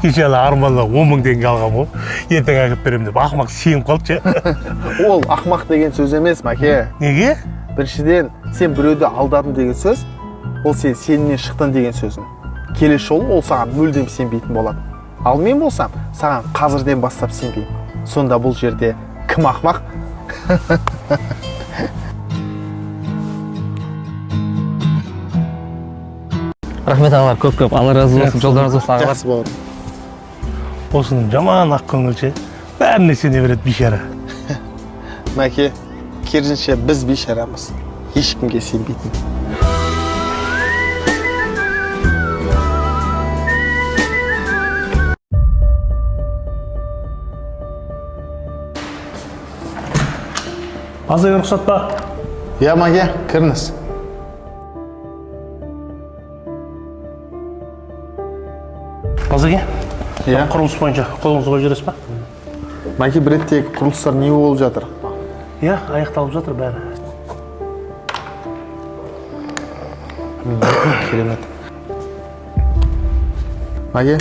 Кеше арманға 10 мың теңге алғам ғой. Ертең әкеп беремін деп ақымақ сеніп қалды ше. Ол ақымақ деген сөз емес, Маке. Неге? Біріншіден, сен біреуді алдадың деген сөз, ол сен сенімнен шықтың деген сөзің. Келесі жолы ол саған мүлдем сенбейтін болады. Ал мен болсам, саған қазірден бастап сенбеймін. Сонда бұл жерде кім ақымақ? Рахмет ағалар, көп-көп. Алла разы болсын, жолдарыңыз болсын ағалар. Жақсы бауырым. Осының жаман ақ көңілше бәріне сене береді бейшара. Мәке, керісінше біз бейшарамыз. Ешкімге сенбейтін. Базаға рұқсат па? Я, Маке, кіріңіз. Базаға? Иә. Құрылыс бойынша қолыңызға қойып жібересіз ба? Маке, бір реттегі құрылыстар не болып жатыр? Иә, аяқталып жатыр бәрі. Керемет. Маке,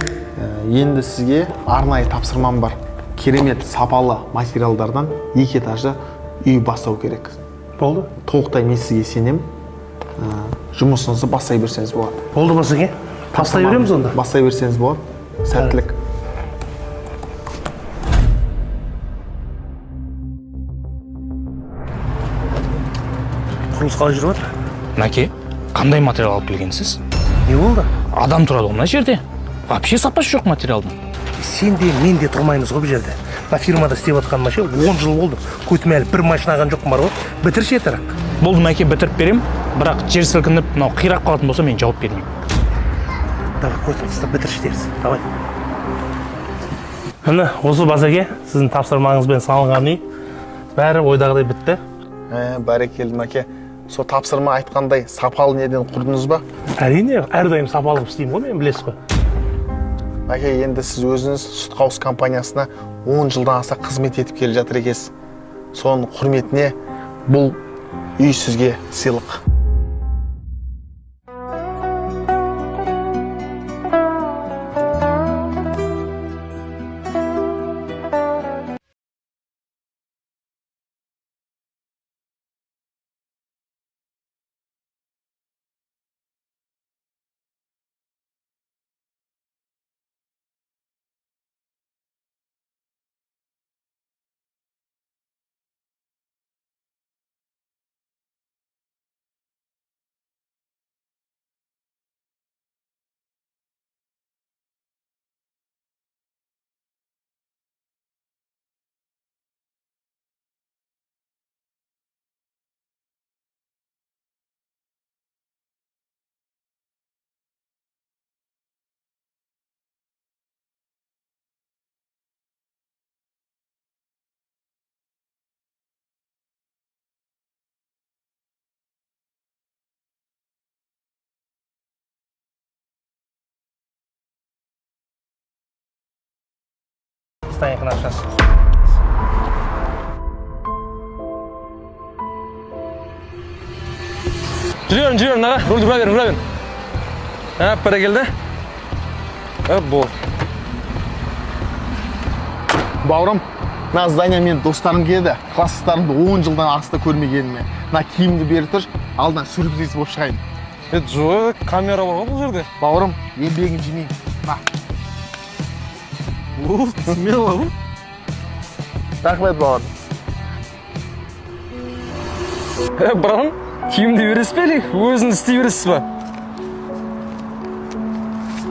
енді сізге арнайы тапсырмам бар. Керемет сапалы материалдардан 2 этажды үй бастау керек. Болды? Толықтай мен сізге сенем. Жұмысыңызды бастай берсеңіз болады. Болды Базаға? Бастай береміз онда? Бастай берсеңіз болады. Сәттілік. Құрылыс қалай жүріп жатыр? Мәке, қандай материал алып келгенсіз? Не болды? Адам тұрады ғой мына жерде. Вообще сапасы жоқ материалдың. Сен де мен де тұрмаймыз ғой бұл жерде. Мына фирмада істеп жатқаныма ше 10 жыл болды. Көтімәлі бір машина алған жоқпын бар ғой. Бітірші етірік. Болды Мәке, бітіріп берем, бірақ жер сілкініп, мынау қирап қалатын болса мен жауап бермеймін. Давай, қойсаңызды бітірші дерсің. Давай. Міне, осы Базаға сіздің тапсырмаңызбен салынған үй бәрі ойдағыдай бітті. Бәрекелді, Маке. Сол тапсырма айтқандай сапалы неден құрдыңыз ба? Әрине, әрдайым сапалы қылып істеймін ғой, мен білесіз ғой. Маке, енді сіз өзіңіз Сүтқауыс компаниясына 10 жылдан аса қызмет етіп келе жатыр екенсіз. Соның құрметіне бұл үй сізге сыйлық. Стоянканың ақшасы. Жүрем, аға. Рульді бұра берін. Бәрекелді. Бол. Бауырым, мына здания мен достарым келді. Класстастарымды 10 жылдан астында көрмегеніме. Мына киімді бері тұр, алдынан сюрприз болып шығайын. Жоқ, камера бар ғой бұл жерде. Бауырым, еңбегін жемейін. Смело ғой. Рахмет, бауырым. Бұрын, киімді бересіз бе әлі? Өзіңіз істей бересіз ба?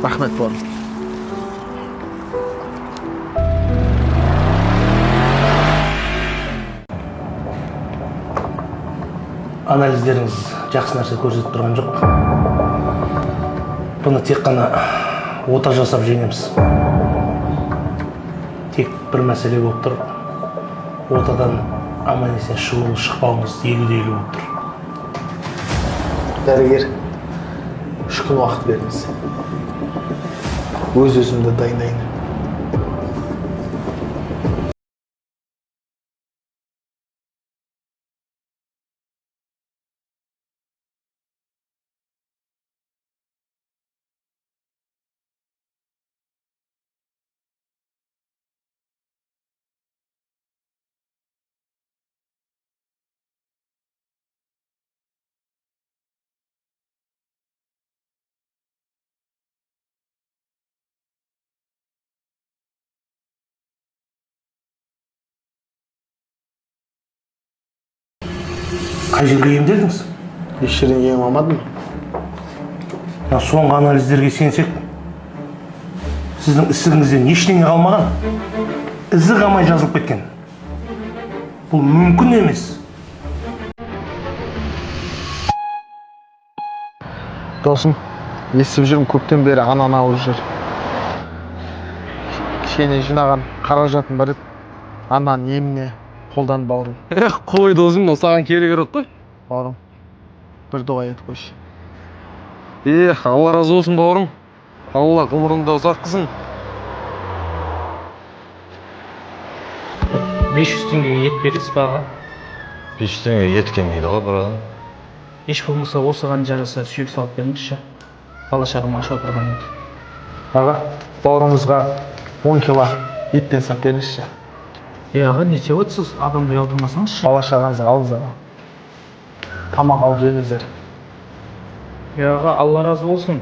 Рахмет, бауырым. Анализдеріңіз жақсы нәрсе көрсетіп тұрған жоқ. Бұны тек қана ота жасап жеңеміз. Тек бір мәселе болып тұр. Отадан аман-есен шықпауыңыз 50-50 болып тұр. Дәрігер, 3 күн уақыт беріңіз. Өз-өзімді дайындайын. қай жерге емделдіңіз? Еш жерден ем алмадым. Соңғы анализдерге сенсек, сіздің ісігіңізден ештеңе қалмаған. Ізі қалмай жазылып кеткен. Бұл мүмкін емес. Досым, естіп жүрмін көптен бері ананы алып жүр. Кішкене жинаған қаражатын бір ананың еміне қолданып бауырым. Қой досым, саған керек қой. Бауырым, бір дұға етіп қойшы. Алла разы болсын бауырым. Алла ғұмырыңды ұзартқызсын. 500 теңгеге ет бересіз баға. 500 теңге ет келмейді ғой бірақ. Еш болмаса осыған жараса сүйек салып беріңізші. Бала шағам аш отырған еді. Аға, бауырымызға 10 кило еттен сап беріңізші. Аға, не деп отырсыз? Адамды ұялдырмасаңызшы. Бала шағаңызға алыңыз аға. Тамақ алып жеңіздер. Аға, Алла разы болсын.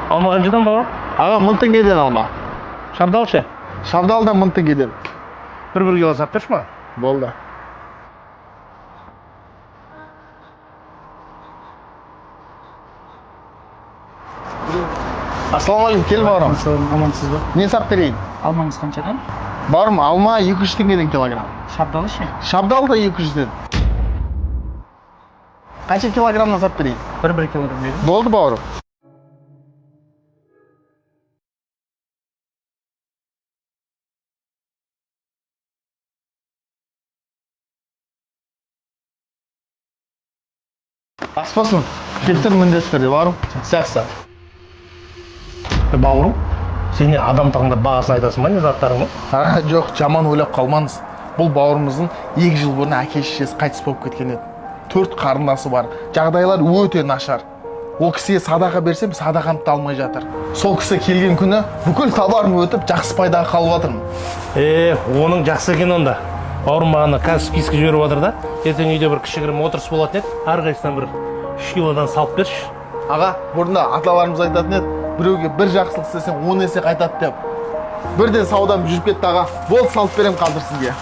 Алма қаншадан бауыр? Аға, 1000 теңгеден алма. Шабдалшы. Шабдалдан 1000 теңгеден. Бір кило сап берші ма? Болды. Ассалаумағалейкум, кел бауырым. Амансыз ба? Не сап берейін? Алмаңыз қаншадан? Бауырым, алма 200 теңгеден килограмм. Шабдалы ше? Шабдал да 200-ден. Қанша килограммнан сап берейін? 1 килограмм беріңіз. Болды бауырым. Аспасын, келтір міндеттері бауырым. Сәқса. Бауырым, сен не адам тағында бағасын айтасың ба, не заттарың ба? Жоқ, жаман ойлап қалмаңыз. Бұл бауырымыздың 2 жыл бұрын әке-шешесі қайтыс болып кеткен еді. 4 қарындасы бар. Жағдайлар өте нашар. Ол кісіге садақа берсем, садақамды алмай жатыр. Сол кісі келген күні бүкіл товарым өтіп, жақсы пайдаға қалып жатырмын. Оның жақсы екен онда. Бауырым маған қазір список жіберіп отыр да. Ертең үйде бір кішігірім отырыс болатын еді. Әрқайсысынан бір 3 килодан салып берші. Аға, бұрында аталарымыз айтатын еді, біреуге бір жақсылық істесең 10 есе қайтады деп. Бірден саудам жүріп кетті аға. Болды, салып берем қалдыр сізге.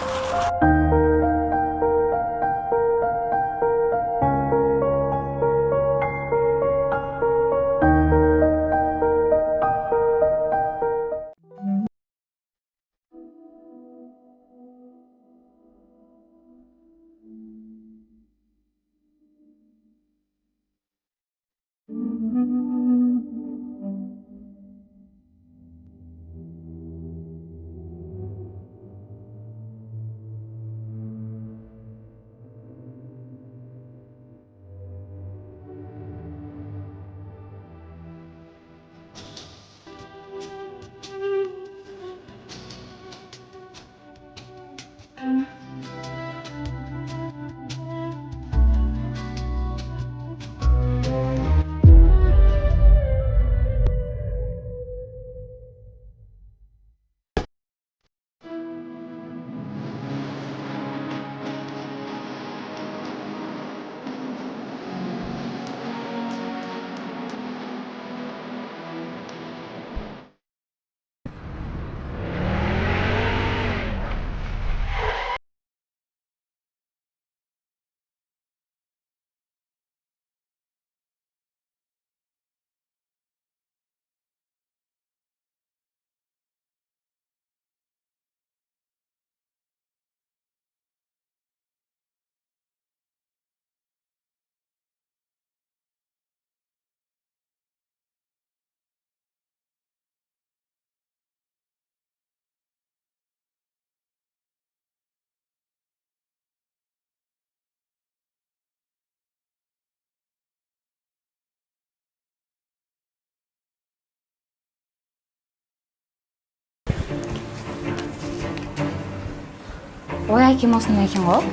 Ой, әкем осындай екен ғой.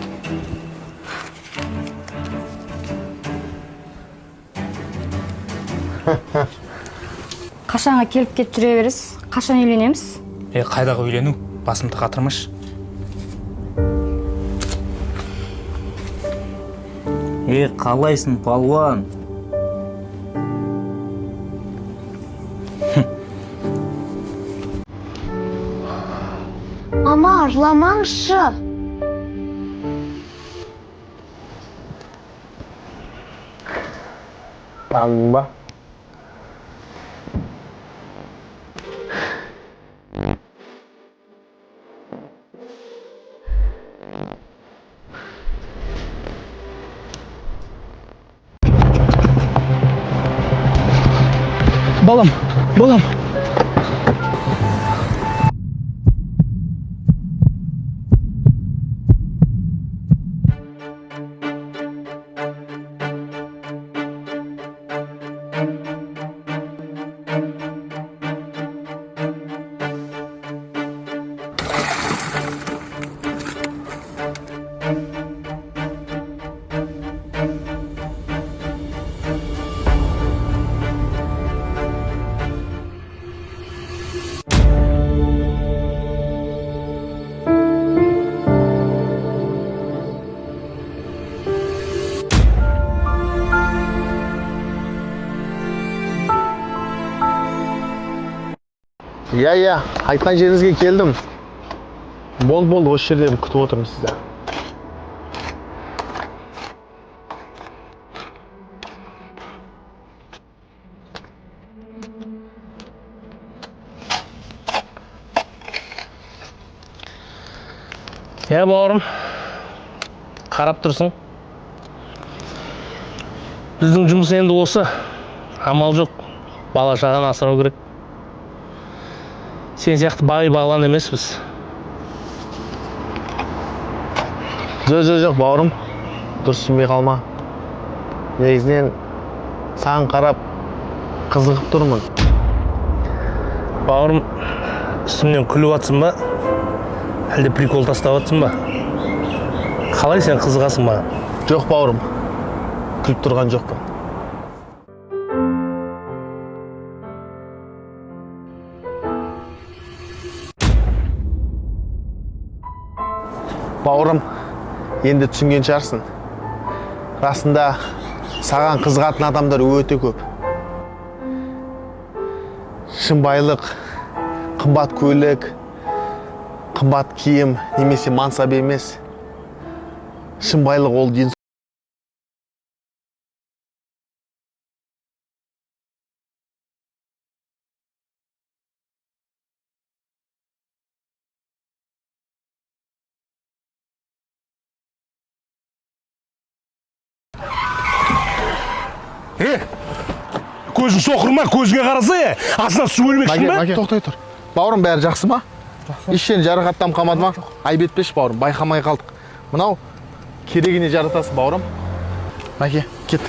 Қашанға келіп кетіп жүре бересіз? Қашан үйленеміз? Қайдағы үйлену? Басымды қатырмаш. Қалайсың, палуан? Жыламаңызшы. Таныдың ба? Балам, балам. Иә, айтқан жеріңізге келдім. Болды, осы жерде күтіп отырмын сізді. Я бауырым, қарап тұрсың. Біздің жұмыс енді осы. Амал жоқ, бала шағаны асырау керек. Сен сияқты бай бағлан емеспіз. Жоқ, бауырым. Дұрыс түсінбей қалма. Негізінен саған қарап қызығып тұрмын. Бауырым, үстімнен күліп атсың ба? Әлде прикол тастап атсың ба? Қалай сен қызығасың ба? Жоқ, бауырым. Күліп тұрған жоқпын. Бауырым, енді түсінген шығарсың. Расында саған қызығатын адамдар өте көп. Шын байлық, қымбат көлік, қымбат киім немесе мансап емес. Шын байлық ол денсаулық. Көзің соқыр ма? Көзіңе қараса, астына су өлмекшін ба? Тоқтай тұр. Бауырым, бәрі жақсы ма? Ешен жарақаттан қалмады ма? Айып етпеші, бауырым, байқамай қалдық. Мынау керегіне жаратасың, бауырым. Мәке, кет.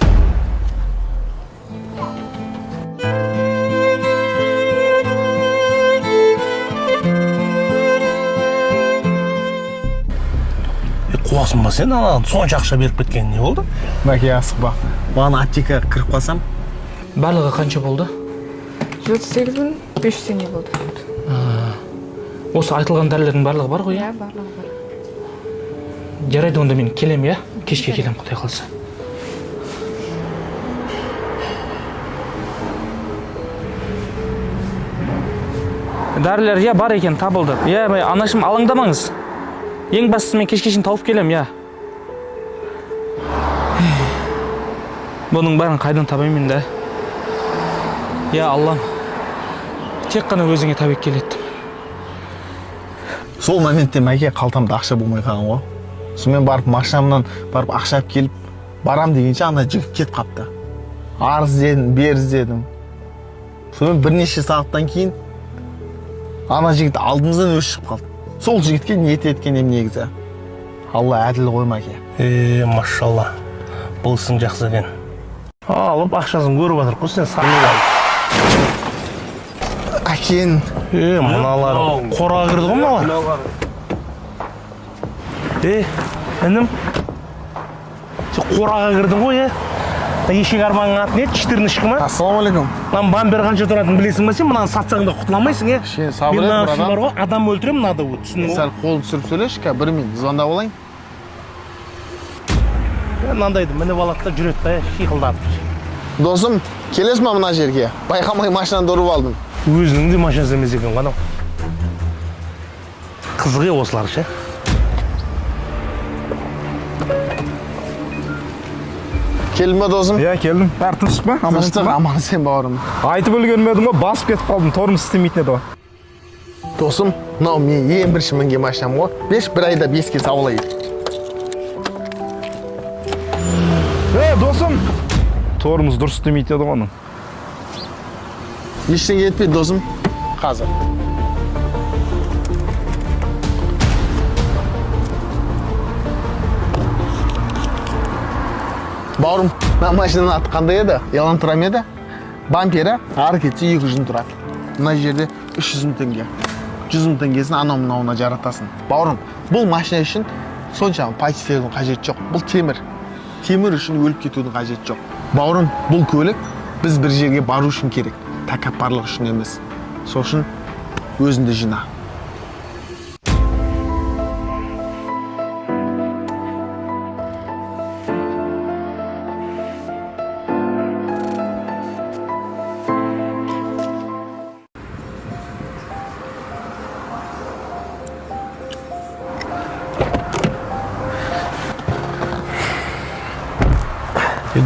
Қуасың ба сен, анаған сонша ақша беріп кеткен не болды? Мәке, асықпа. Маған аптекаға кіріп қалсам, Барлығы қанша болды? 48.500 теңге болды. Осы айтылған дәрілердің барлығы бар ғой? Иә, барлығы бар. Жарайды, онда мен келем, я? Кешке келем, Құдай қалса. Дәрілер, я, бар екен, табылды. Я, анашым, алаңдамаңыз. Ең бастысы мен кешке шейін тауып келем, я. Бұның бәрін қайдан табаймын да? Я, Аллам, тек қана өзіңе тәуекел еттім. сол моментте мәке қалтамда ақша болмай қалған ғой. Сонымен барып машинамнан барып ақша алып келіп, барам дегенше ана жігіт кетіп қапты. Арыз іздедім, бер іздедім. Сонымен бірнеше сағаттан кейін ана жігіт алдымыздан өзі шығып қалды. Сол жігітке ниет еткенем негізі. Алла әділ ғой мәке. Машалла, бұл ісің жақсы екен. Алып ақшасын көріп жатыр қой, сен санай. Әкен. Мыналар қораға кірді ғой мыналар. Інім, сен қораға кірдің ғой, ешек арбаның аты не? 14 ма? Ассалаумалейкум. Lan бамбер қанша тұратынын білесің бе сен? Мынаны сатсаң да құтыламайсың, Кішкене сабыр ет, мен братан. бар ғой, адам өлтіремін, надо вот, түсіндің Сәл қолын түсіріп сөйлеші, бір минут звондап алайын. Мынандайды мініп алады да жүреді да, шиқылдап. Досым, келесің ба мына жерге? Байқамай машинаны ұрып алдым. Өзінің де машинасы емес екен ғана. Қызығы осылар ше. Келдің ба досым? Иә, келдім. Бәрі тыныш па? Тыныштық, аман сен бауырым. Айтып үлгермедің ба? Басып кетіп қалдым. Тормоз істемейтін еді ғой. Досым, мынау мен ең бірінші мінген машинам ғой. Bir айда 5-ке саулайды. Досым! Тормоз дұрыс істемейтін еді ғой оның. Ештеңе етпейді досым. Қазір. Бауырым, мына машинаның аты қандай еді? Елантырам еді? Бампері ары кетсе 200 тұрады. Мына жерде 300 мың теңге. 100 мың теңгесін анау-мынауына жаратасың. Бауырым, бұл машина үшін соншама пайдасының қажеті жоқ. Бұл темір. Темір үшін өліп кетудің қажеті жоқ. Бауырым, бұл көлік біз бір жерге бару үшін керек. Тәкаппарлық үшін емес. Сол үшін өзіңді жина.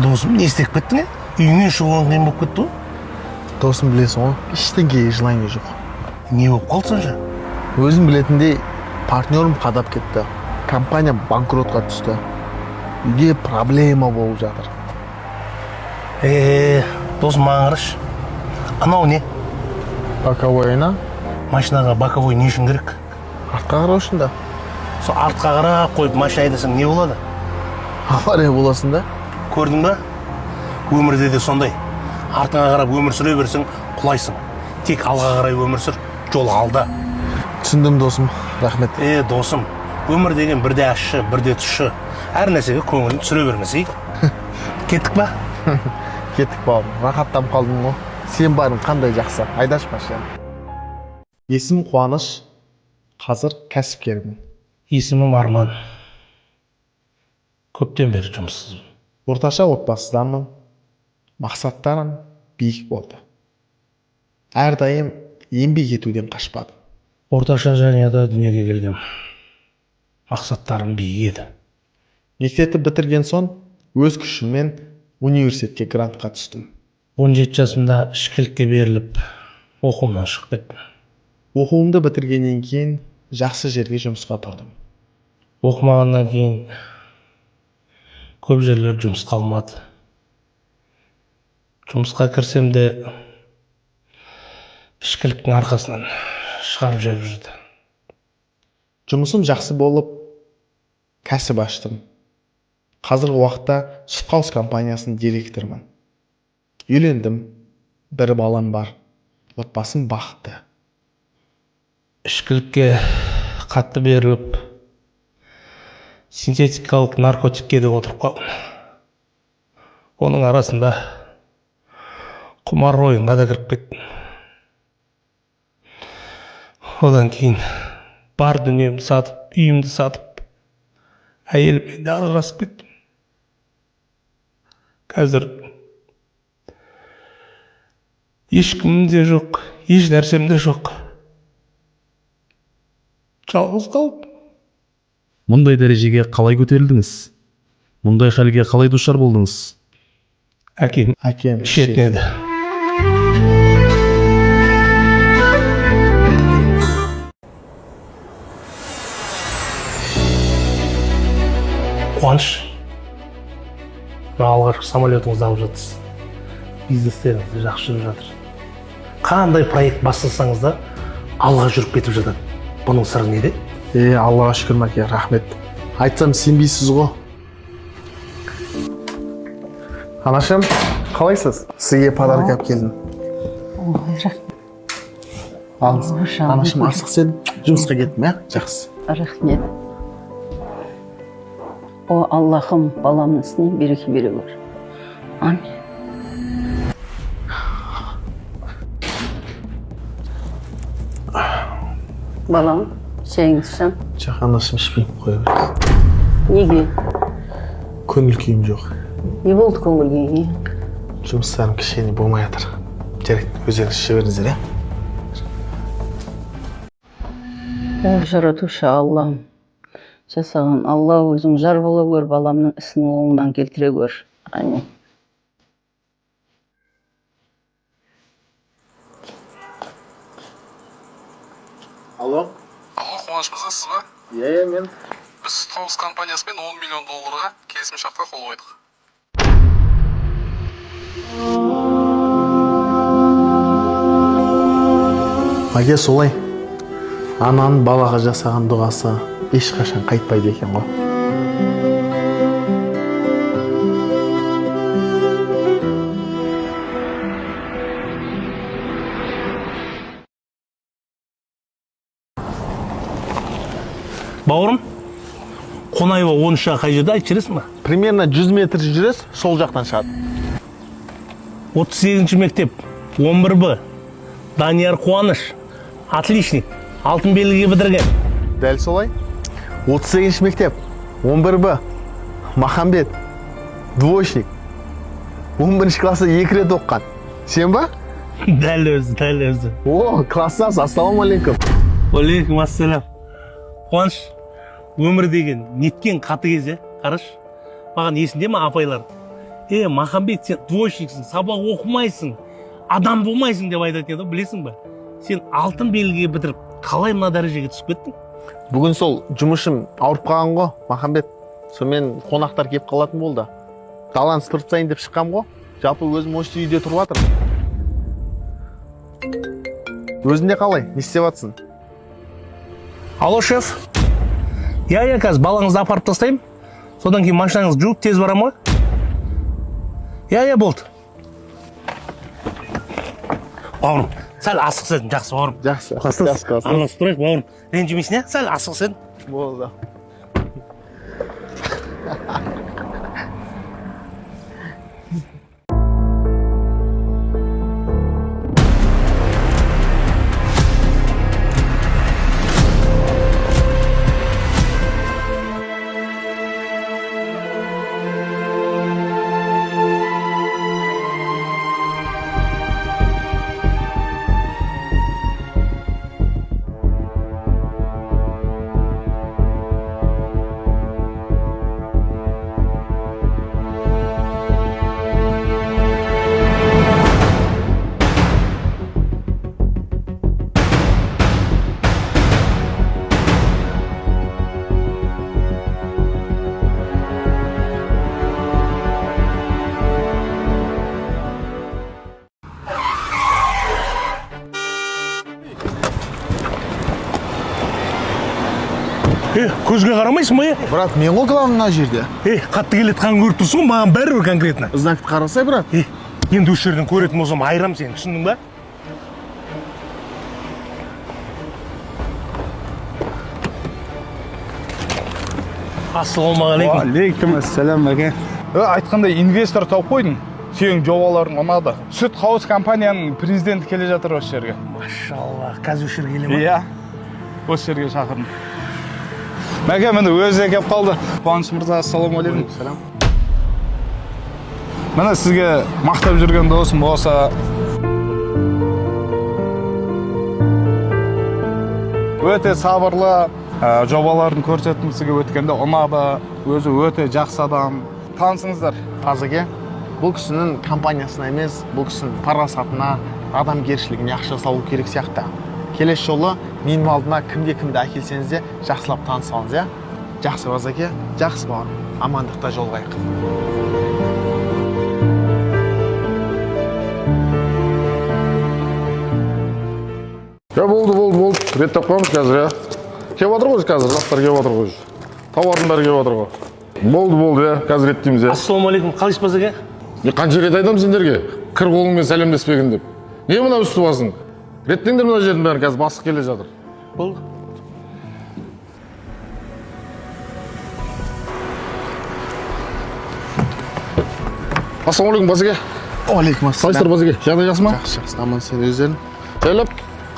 Досым, не істеп кеттің? Үйіңе шығуың қиын болып кетті ғой. Досым, білесің ғой, ештеңеге жылайын жоқ. Не болып қалсың же? Өзім білетіндей партнерім қадап кетті. Компания банкротқа түсті. Үйде проблема болып жатыр. Досым, маған қарашы. Анау не? Боковойына Машинаға боковой не үшін керек? артқа қарау үшін да. Сол артқа қарап қойып машина айдасаң не болады? Авария боласың да. Көрдің ба? Өмірде де сондай. Артыңа қарап өмір сүре берсең, құлайсың. Тек алға қарай өмір сүр, жол алда. Түсіндім досым, рахмет. Досым, өмір деген бірде ащы, бірде тұщы. Әр нәрсеге көңілін түсіре бермесей. Кеттік ба? Кеттік бауырым, рахаттанып қалдым ғой. Сен барың қандай жақсы, айдашы машина. Есімім Қуаныш, қазір кәсіпкермін. Есімім Арман. Көптен бері жұмыссызбын. Орташа отбасыданмын. Мақсаттарым биік болды. Әрдайым еңбек етуден қашпадым. Орташа жанұяда дүниеге келдім. Мақсаттарым биік еді. Мектепті бітірген соң өз күшіммен университетке грантқа түстім. 17 жасымда ішкілікке беріліп, оқуымнан шығып кеттім. Оқуымды бітіргеннен кейін жақсы жерге жұмысқа тұрдым. Оқымағаннан кейін көп жерлер жұмыс қалмады. Жұмысқа кірсем де ішкіліктің арқасынан шығарып жіберіп жүрді. Жұмысым жақсы болып, кәсіп аштым. Қазіргі уақытта Сүтқауыз компаниясының директорымын. Үйлендім, бір балам бар, отбасым бақытты. Ішкілікке қатты беріліп, синтетикалық наркотикке де отырып қалдым. Оның арасында құмар ойынға да кіріп кеттім. Одан кейін бар дүниемді сатып, үйімді сатып, әйеліммен де ажырасып кеттім. Қазір ешкімім де жоқ, еш нәрсем де жоқ. Жалғыз қалдым. Мұндай дәрежеге қалай көтерілдіңіз? Мұндай халге қалай душар болдыңыз? Әкем ішетін еді. Қуаныш, алғашқы самолетіңізді алып жатырсыз. Бизнестеріңіз жақсы жүріп жатыр. Қандай проект бастасаңыз да алға жүріп кетіп жатады. Бұның сыры неде? Аллаға шүкір мәке, рахмет. Айтсам сенбейсіз ғой. Анашым, қалайсыз? Сізге подарок алып келдім. Алыңыз. Анашым, асық сен жұмысқа кеттім, жақсы. Рахмет. О Аллахым, баламның ісіне береке бере көр. Амин. Балам, шайыңыз ішем. Жоқ, анашым ішпеймін, қоя беріңіз. Неге? Көңіл күйім жоқ. Не болды көңіл күйіңе? Жұмыстарым кішкене болмай жатыр. Жарайды, өздеріңіз іше беріңіздер, жаратушы Аллам. Жасаған Алла өзің жар бола көр, баламның ісін оңынан келтіре көр. Амин. Алло. Алло, Қуаныш мырза, сіз ба? Иә, мен. Біз Тоғыз компаниясымен $10 миллион келісімшартқа қол қойдық. Маге солай. Ананың балаға жасаған дұғасы ешқашан қайтпайды екен ғой. Бауырым, Қонаева 13-ға қай жерде айтып жүресің ба? Примерно 100 метр жүрес, сол жақтан шығады. 38-ші мектеп, 11Б. Данияр Қуаныш, отличник, алтын белгіге бітірген. Дәл солай. 38-ші мектеп, 11Б. Махамбет, двоечник. 11-ші классы 2 рет оққан. Сен ба? Дәл өзі. О, класстас, ассалаумалейкум. Алейкум ассалам. Қуаныш, өмір деген неткен қатыгез, қараш. Маған есінде ма апайлар? Махамбет, сен двоечниксің, сабақ оқымайсың, адам болмайсың деп айтатын еді, білесің ба? Сен алтын белгіге бітіріп, қалай мына дәрежеге түсіп кеттің? Бүгін сол жұмысым ауырып қалған ғой, Махамбет. Сонымен қонақтар кеп қалатын болды. Даланы сыпырып тастайын деп шыққам ғой. Жалпы өзім осы үйде тұрып жатырмын. Өзінде қалай? Не істеп жатсың? Алло, шеф. Я қазір балаңызды апарып тастаймын. Содан кейін машинаңыз жуып тез барам ғой. Я болды. Бауырым, сәл асықсың, жақсы бауырым. Жақсы. Араласып тұрайық, бауырым. Ренжімейсің, сәл асықсың. Болды. Көзге қарамайсың ба? Брат, мен ғой главный мына жерде. Қатты келеді қан көріп тұрсың, маған бәрібір конкретно. Знакты қарасай, брат. Енді осы жерден көретін болсам айрам сені, түсіндің ба? Ассалаумағалейкум. Алейкум ассалам әке. Айтқандай инвестор тауып қойдың. Сенің жобаларың ұнады. Сүт қауыз компанияның президенті келе жатыр осы жерге. Машалла, қазір осы жерге келе ма? Иә. Осы жерге шақырдым. Мәке, міне өзі келіп қалды. Қуаныш мырза, ассалаумалейкум. Салам. Міне сізге мақтап жүрген досым осы. Өте сабырлы, жобаларын көрсеттім сізге өткенде ұнады. Өзі өте жақсы адам. Танысыңыздар. Тазыге, бұл кісінің компаниясына емес, бұл кісінің парасатына, адамгершілігіне ақша салу керек сияқты. Келесі жолы менің алдыма кімде әкелсеңіз де жақсылап танысалыңыз, иә? Жақсы Базеке, жақсы бауырым. Амандықта жолығайық. Болды. Реттеп қоймыз қазір, Кеп отыр ғой қазір, заттар кеп отыр ғой. Тауардың бәрі кеп отыр ғой. Болды, қазір реттейміз, Ассалаумалейкум, қалайсыз Базеке? Қанша рет айтамын сендерге, кір қолыңмен сәлемдеспеген деп. Не мына үсті басың? Реттеңдер мына жердің бәрін, қазір бастық келе жатыр. Болды. Ассалаумалейкум, Базеке. Алейкум ассалам. Қалайсыздар, Базеке? Жағдай жақсы ма? Жақсы, аман, сен өздерің. Жайлап.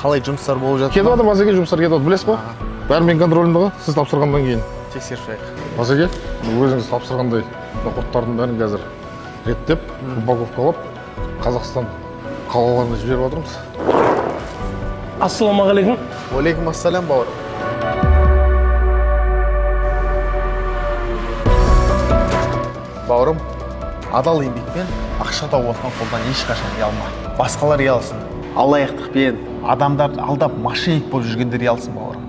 Қалай жұмыстар болып жатыр? Кетіп жатыр, Базеке, жұмыстар кетіп жатыр, білесіз ғой? Бәрі мен контролімде ғой, сіз тапсырғаннан кейін. Тексеріп шығайық. Базеке, өзіңіз тапсырғандай құрттардың бәрін қазір реттеп, упаковкалап, Қазақстан қалаларына жіберіп отырмыз. Ассалаумағалейкум. Алейкум ассалам, бауырым. бауырым, адал еңбекпен ақша тауып отқан қолдан ешқашан ұялма. Басқалар ұялсын, алаяқтықпен адамдарды алдап мошенник болып жүргендер ұялсын, бауырым.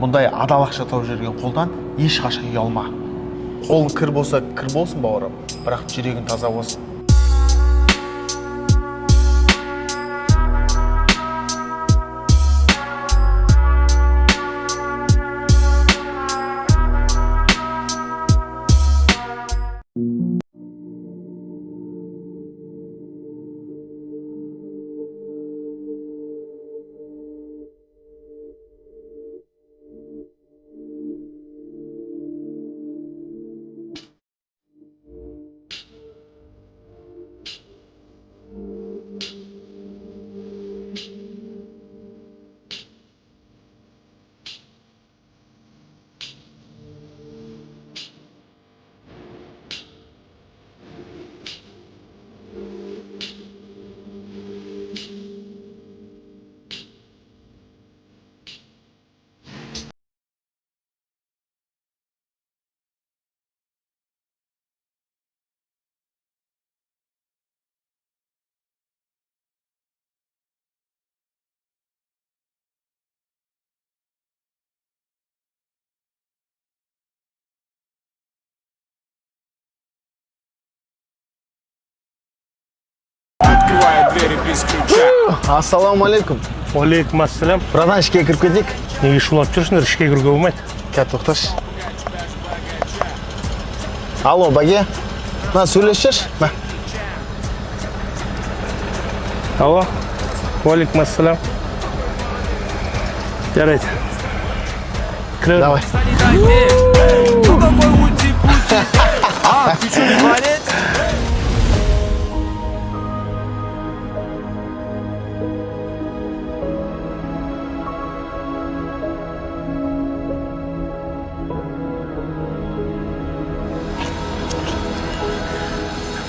Мұндай адал ақша тауып жүрген қолдан ешқашан ұялма. Қолың кір болса кір болсын, бауырым, бірақ жүрегің таза болсын. Ассалаумағалейкум. Уалейкум ассалам. Братан, ішке кіріп кетейік. Неге шулап жүрсіңдер, ішке кіруге болмайды. Кәп, тоқташы. Алло, Баге. На, сөйлесшеш. Алло. Уалейкум ассалам. Жарайды. Кіре. Давай. Ты что, не болеть?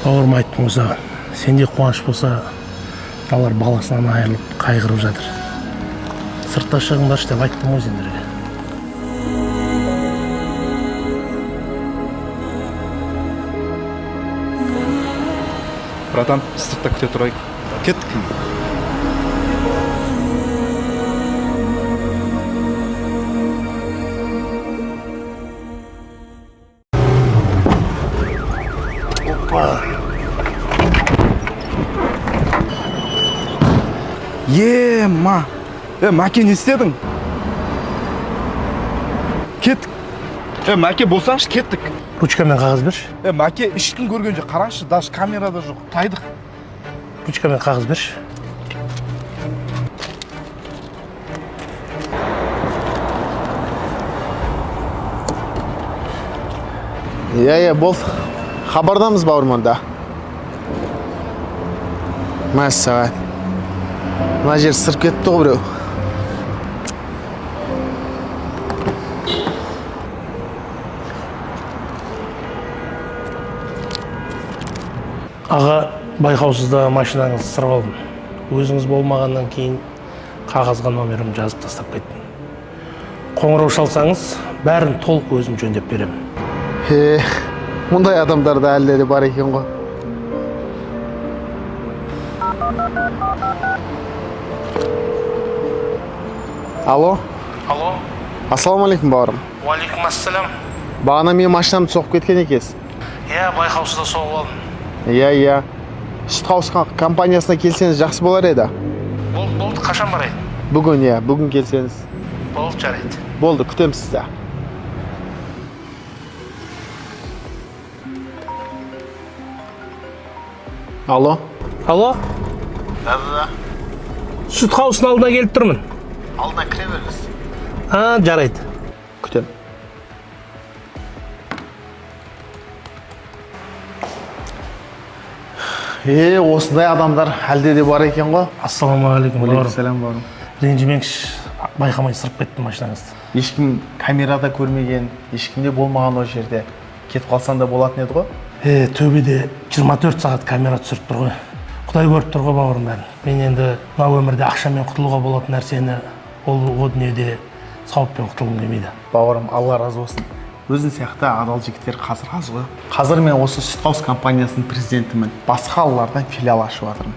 Бауырым айттым саған, сенде қуаныш болса, талар баласынан айырылып қайғырып жатыр. Сыртта шығыңдаршы деп айттым ғой сендерге. Братан, сыртта күте тұрайық. Кеттік. Ма, Мәке, не істедің? Кеттік. Мәке, болсаңшы, кеттік. Ручка мен қағаз берші. Мәке, ешкім көрген жоқ, қараңшы, даже камерада жоқ, тайдық. Ручка мен қағаз берші. Болды. Хабардамыз, бауырым, да. Мәссаған. Мына жер сырып кетті ғой біреу. Аға, байқаусызда машинаңызды сырып алдым. Өзіңіз болмағаннан кейін қағазға номерім жазып тастап кеттім. Қоңырау шалсаңыз, бәрін толық өзім жөндеп беремін. Мұндай адамдар да әлі де бар екен ғой. Алло. Алло. Ассалаумағалейкум, бауырым. Уалейкум ассалам. Бағана мен машинамды соғып кеткен екенсіз. Иә, байқаусызда соғып алдым. Иә. Сүт қауыс компаниясына келсеңіз жақсы болар еді. Болды, қашан барайын? Бүгін келсеңіз. Болды, жарайды. Болды, күтем сізді. Алло. Да. Сүт қауысының алдына келіп тұрмын. Алдына кіре беріңіз. Жарайды. Күтем. Осындай адамдар әлде де бар екен ғой. Ассалаумағалейкум, бауырым. Сәлем, бауырым. Ренжімеңізші, байқамай сырып кеттім машинаңызды. Ешкім камерада көрмеген, ешкімде болмаған о жерде. Кетіп қалсан да болатын еді ғой. Төбеде 24 сағат камера түсіріп тұр ғой. Құдай көріп тұр ғой, бауырым бәрін. Мен енді мына өмірде ақшамен құтылуға болатын нәрсені ол дүниеде сауаппен құтылғым келмейді. Бауырым, Алла разы болсын. өзің сияқты адал жігіттер қазір аз ғой. Қазір мен осы сүт қауыз компаниясының президентімін. Басқа қалалардан филиал ашып жатырмын.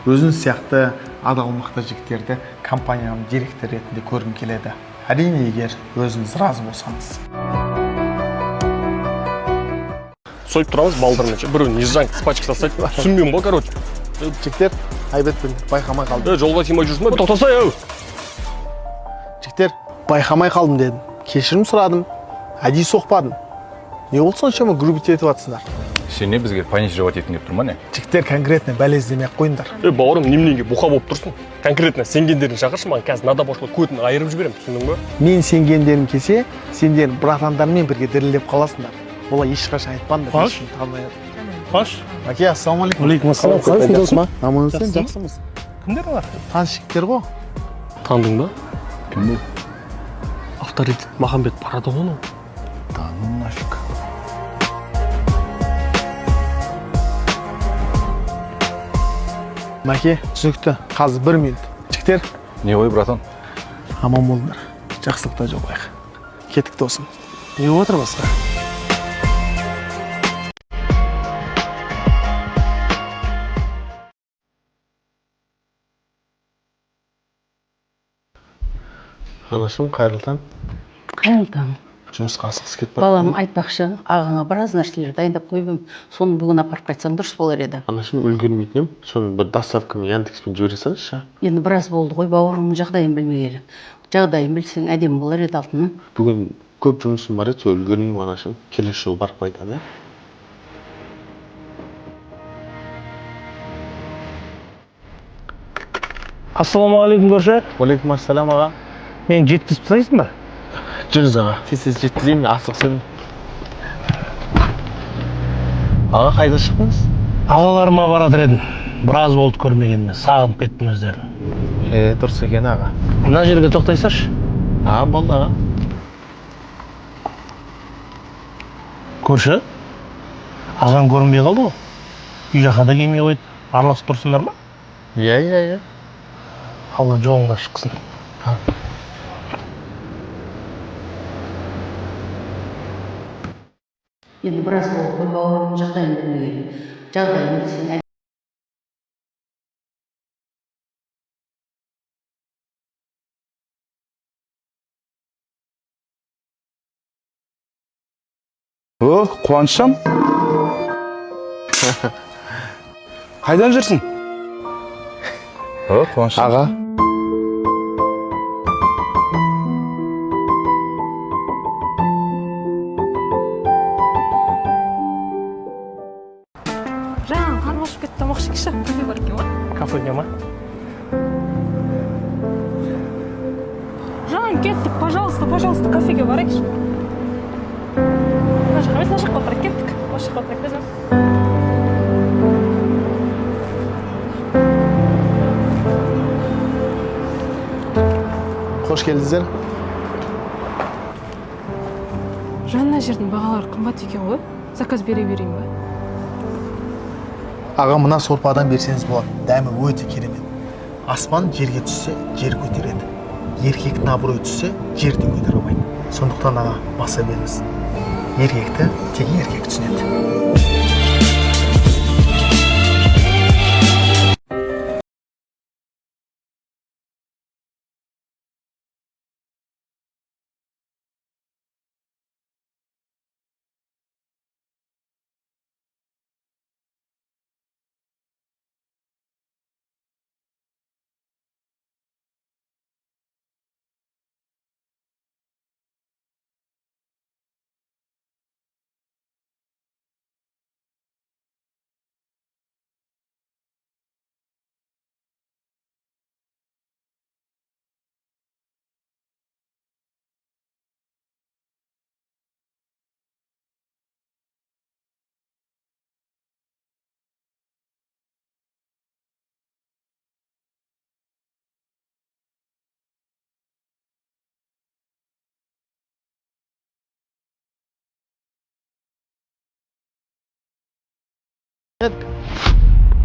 Өзің сияқты адал мықты жігіттерді компанияның директор ретінде көргім келеді. Әрине, егер өзіңіз разы болсаңыз. Сойып тұрамыз балдармен ше. Біреу нежданка с пачка тастайды. Түсінбеймін ғой, короче. Жігіттер, айбетпен байқамай қалдым. Жолға тимай жүрсің бе? Тоқтасай, ау. Жігіттер, байқамай қалдым дедім. Кешірім сұрадым. Әдейі соқпадым. Не болды соншама грубить етіп жатсыңдар? Сен не бізге понижировать еткің келіп тұр ма не? Жігіттер, конкретно бәле іздемей-ақ қойыңдар. Бауырым, неменеге бұқа болып тұрсың? Конкретно сенгендерін шақыршы, маған қазір надабошылық көтін айырып жіберем, түсіндің бе? Мен сенгендерім келсе, сендер братандармен бірге дірілдеп қаласыңдар. Олай ешқашан айтпаңдар. Қош. Қош. Мәке, ассалаумалейкум. Алейкум ассалам. Қалайсың досым? Амансың? Жақсымыз. Кімдер олар? Таныс жігіттер ғой. Тандың ба? Кім бұл? Авторитет Махамбет барады ғой оның. Ну нафиг. Мәке, түсінікті. Қазір 1 минут. Жігіттер, Не ой, братан? аман болыңдар. Жақсылықта жолығайық. Кеттік досым. Не отыр басқа? Анашым, қайырлы таң. Қайырлы таң. Жұмысқа асығыс кетіп бара. Балам айтпақшы, ағаңа біраз нәрселер дайындап қойып, соны бүгін апарып қайтсаң дұрыс болар еді. Анашым, үлгермейтін едім. Соны бір доставкамен Яндекспен жібере салыңызшы. Енді біраз болды ғой бауырыңның жағдайын білмегелі. Жағдайын білсең әдемі болар еді алтыным. Бүгін көп жұмысым бар еді, сол үлгермеймін анашым. Келесі жолы барып қайтады. Ассалаумағалейкум көрші. Уалейкум ассалам аға. Мен жеткізіп тастайсың ба? Жүріңіз аға. Тез жеткізейін, асықсың. Аға, қайда шықтыңыз? Ағаларыма баратыр едім. Біраз болды көрмегеніме, сағынып кеттім өздерін. Дұрыс екен аға. Мына жерге тоқтайсаршы. Болды аға. Көрші, ағаң көрінбей қалды ғой. Үй жаққа да келмей қойды. Араласып тұрсыңдар ма? Иә. Алла жолыңда шықсын. Енді біраз болды ғой бауырыңның жағдайын білмегелі. Жағдайын білсең Қуанышым. Қайдан жүрсің? Қуанышым. Аға. Жаңа қарым ашып кетті, тамақ ішейікші. Кафе бар екен ғой. Кафеге ма? Жаңа кеттік, пожалуйста, кафеге барайықшы. Мына жаққа емес, мына жаққа отырайық, кеттік. Осы жаққа отырайық, біз. Қош келдіңіздер. Жаңа жердің бағалары қымбат екен ғой. Заказ бере берейін ба? Аға, мына сорпадан берсеңіз болады. Дәмі өте керемет. Аспан жерге түссе, жер көтереді. Еркектің абыройы түссе, жерден көтере алмайды. Сондықтан аға, баса беріңіз. Еркекті тек еркек түсінеді.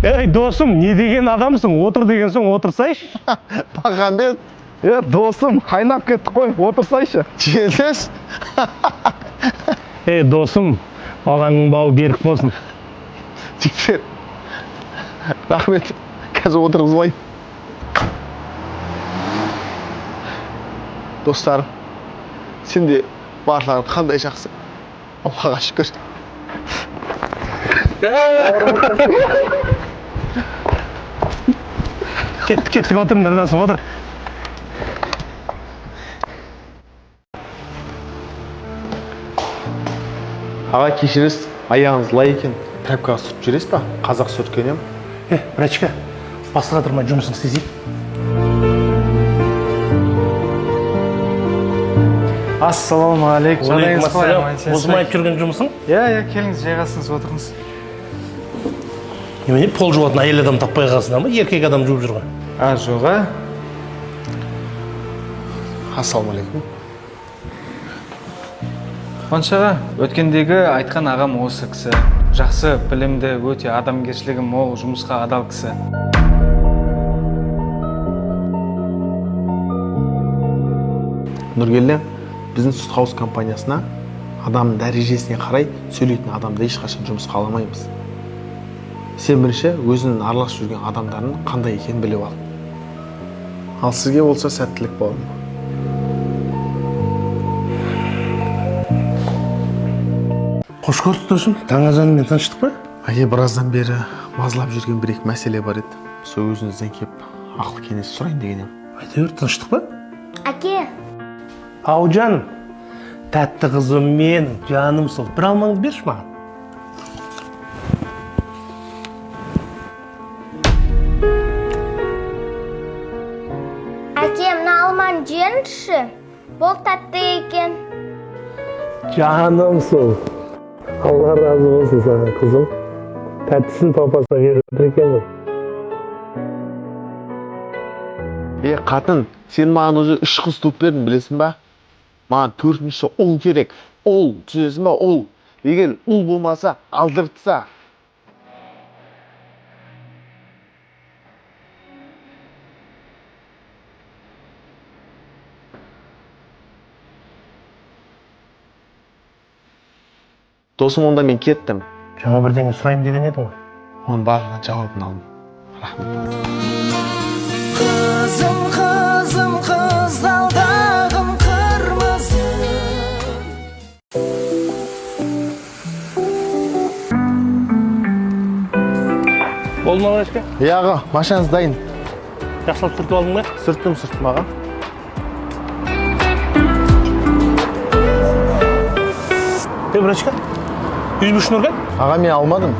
Ей, досым, не деген адамсың? Отыр деген соң отырсайшы. Махамбет, Досым, қайнап кеттік қой, отырсайшы. Желдес. Досым, ағаңның бауы берік болсын. Жігіттер. Рахмет. Қазір отырғызбай. Достарым, сен де барлығың қандай жақсы. Аллаға шүкір. Кеттік отырмын, нұрдасым, отыр. Аға кешіресіз, аяғыңыз лай екен. Трәпкаға сүртіп жүресіз ба? Қазақ сүрткен ем. Брачка, басыға тұрмай жұмысын істесейік. Ассалаумағалейкум. Жағдайыңыз қалай, аман-есен? Озмайып жүрген жұмысың? Иә, келіңіз, жайғасыңыз, отырыңыз. Немене пол жуатын әйел адам таппай қалсың ба? Еркек адам жуып жүрген. Жоға. Ассалаумағалейкум. Қоншаға, өткендегі айтқан ағам осы кісі. Жақсы, білімді, өте адамгершілігі мол, жұмысқа адал кісі. Нұргелді, біздің сүт хаус компаниясына адамның дәрежесіне қарай сөйлейтін адамды ешқашан жұмысқа аламаймыз. Сен бірінші өзінің араласып жүрген адамдардың қандай екенін біліп ал. Ал сізге болса сәттілік болсын. Қош көрдік досым, таң азанымен таныштық па? Біраздан бері мазалап жүрген бір-екі мәселе бар еді. Сол өзіңізден кеп ақыл кеңес сұрайын деген едім. Айта бер, таныштық па? Әке. Ау жаным, тәтті қызым мен, жаным сол. Бір алмаңды берші маған. Әке, мына алманы жеңші. Бұл тәтті екен. Жаным сол. Алла разы болсын саған қызым. Тәттісін папасына беріп отыр екен ғой. Қатын, сен маған уже 3 қыз туып бердің, білесің ба? Маған 4-ші ұл керек. Ұл, түсінесің ба? Ұл. Егер ұл болмаса, алдыртса. Досым, онда мен кеттім. Жаңа бірдеңе сұрайын деген едің ғой. Оның барлығына жауабын алдым. Рахмет. Қызым, қызым, қызғалдағым қырмызы. Болды ма Брачка? Аға, машинаңыз дайын. Жақсылап сүртіп алдың ба? Сүрттім аға. Брачка, 100 нұрған? Аға, мен алмадым.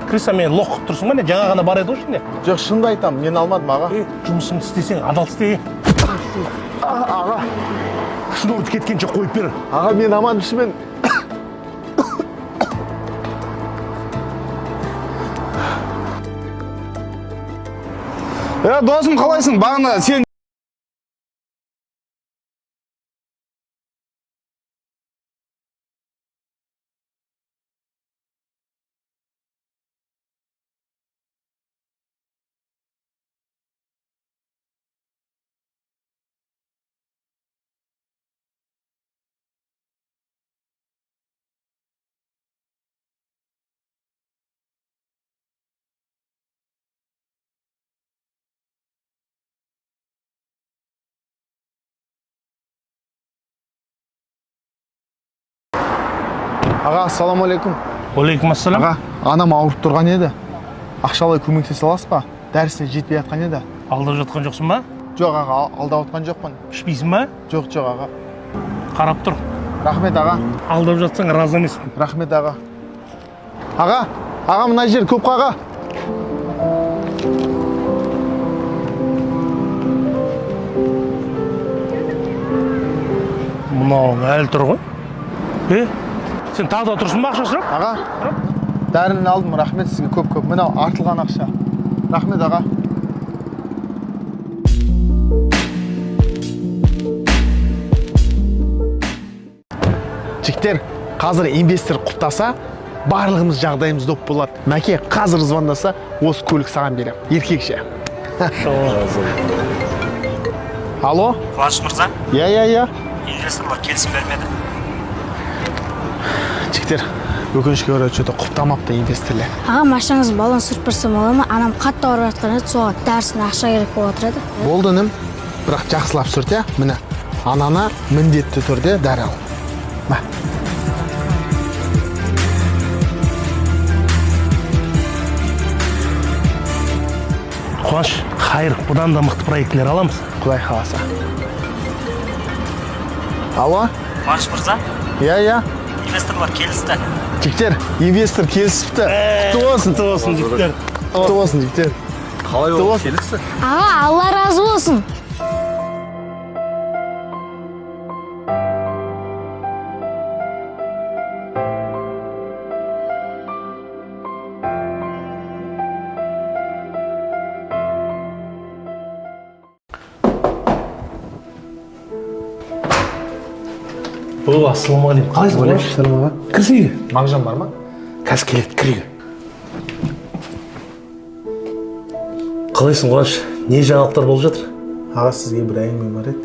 Криса, мен лоқ қып тұрсың ба не? Жаңа ғана бар еді ғой ішінде. Жоқ, шынымды айтамын, мен алмадым аға. Жұмысыңды істесең, адал істе. Аға, шнурды кеткенше қойып бер. Аға, мен аман-мүшімен. Досым, қалайсың? Бағана сен Аға, ассалаумағалейкум. Уалейкум ассалам. Аға, анам ауырып тұрған еді. Ақшалай көмектесе аласыз ба? Дәрісіне жетпей жатқан еді. Алдап жатқан жоқсың ба? Жоқ аға, алдап жатқан жоқпын. Ішпейсің ба? Жоқ аға. Қарап тұр. Рахмет аға. Алдап жатсаң разы емеспін. Рахмет аға. Аға, мына жер көп аға. Мынауың әлі тұр ғой. Сен тағы да отырсың ба ақша сұрап? Аға, дәріні алдым, рахмет сізге көп. Мынау артылған ақша. Рахмет аға. Жігіттер, қазір инвестор құптаса, барлығымыз жағдайымыз доп болады. Мәке, қазір звондаса, осы көлік саған берем. Еркекше. Алло? Қуаныш мырза, Иә. инвесторлар келісім бермеді. Жігіттер, өкінішке орай что-то құптамапты инвесторлар. Аға, машинаңыз балон сұрып берсем бола ма? Анам қатты ауырып жатқан еді, соған дәрісіне ақша керек болып отыр еді. Болды інім, бірақ жақсылап сүрт, иә? Міне, анана міндетті түрде дәрі ал. Ба. Қуаныш, қайыр, бұдан да мықты проектілер аламыз. Құдай қаласа. Алло? Қуаныш мырза, Иә. инвесторлар келісті. Жігіттер, инвестор келісіпті. Құтты болсын жігіттер. Құтты болсын жігіттер. Қалай ол келісті? Аға, Алла разы болсын. Ассалаумағалейкум. Қалайсың? Уалейкум аға. Кірсейге. Мағжан бар ма? Қазір келеді, кірейге. Қалайсың, Қуаныш? Не жаңалықтар болып жатыр? Аға, сізге бір әңгіме бар еді.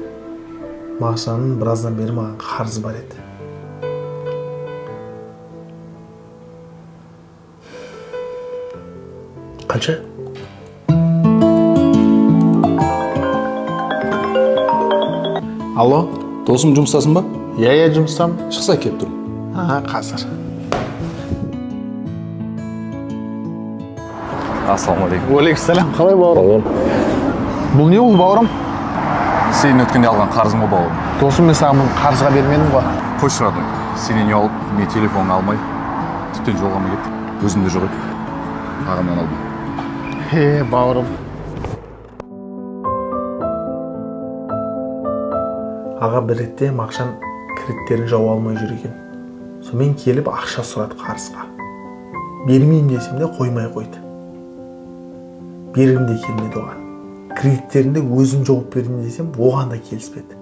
Мағжанның біраздан бері маған қарызы бар еді. Қанша? Алло? Досым жұмыстасың ба? Иә, жұмыстамын. Шықса кеп тұрмын. Қазір. Ассалаумағалейкум. Уалейкумсалам. Қалай бауырым? Бұл не ол бауырым? Сен өткенде алған қарызың ғой бауырым. Досым, мен саған қарызға бермедім ғой. Қой шығардың. Сенен ұялып, мен телефонын алмай, тіптен жолға кеттім. Өзімде жоқ еді. Ағамнан алдым. Бауырым. Аға, бір ретте Мағжан кредиттерін жауа алмай жүр екен. Сонымен келіп ақша сұрады қарызға. Бермеймін десем де қоймай қойды. Бергім де келмеді оған. Кредиттерінде өзім жауып бердім десем, оған да келіспеді.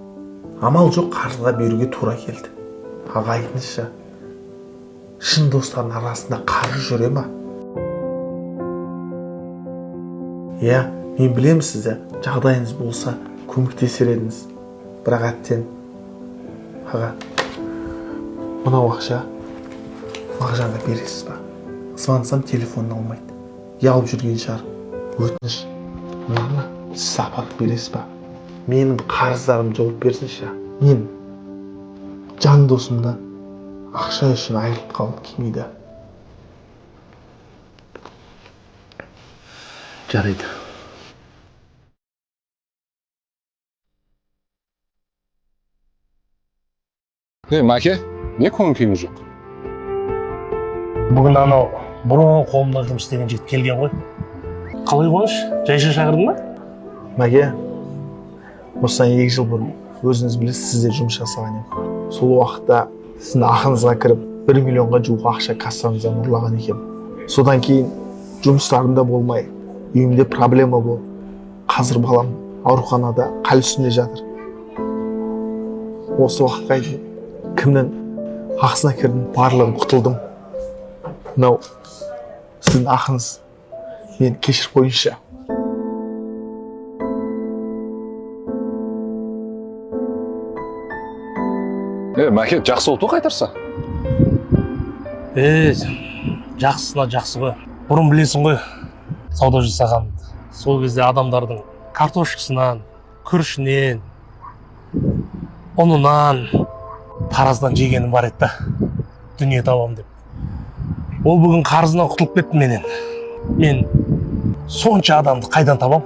Амал жоқ, қарызға беруге тура келді. Аға, айтыңызшы, шын достардың арасында қарыз жүре ма? Иә, мен білем сізді, жағдайыңыз болса көмектесер едіңіз. Бірақ әттен, аға, мынау ақша Мағжанға бересіз ба? Звонсам телефонын алмайды. Ялып жүрген шығар. Өтініш, мынаны сіз апарып бересіз ба? Менің қарыздарым жауап берсінші. Мен жан досымдан ақша үшін айырылып қалып келмейді. Жарайды. Мәке, не көңіл күйіңіз жоқ? Бүгін анау бұрын қолымда жұмыс істеген жігіт келген ғой. Қалай, Қуаныш? Жайша шақырдың ба? Мәке, осыдан 2 жыл бұрын өзіңіз білесіз, сізде жұмыс жасаған едім. Сол уақытта сіздің ақыңызға кіріп 1 миллионға жуық ақша кассаңыздан ұрлаған екен. Содан кейін жұмыстарымда болмай, үйімде проблема болып, қазір балам ауруханада хал үстінде жатыр. Осы уақытқа дейін кімнің ақысына кірдім, барлығын құтылдым. Мынау сіздің ақыңыз, мен кешіріп қойыңызшы. Мәке, жақсы oldu қайтарса? Жақсысына жақсы ғой. Бұрын білесің ғой, сауда жасаған. Сол кезде адамдардың картошкасынан, күрішінен, ұнынан, тараздан жегенім бар еді. Дүние табам деп. Ол бүгін қарызынан құтылып кетті менен. Мен сонша адамды қайдан табам?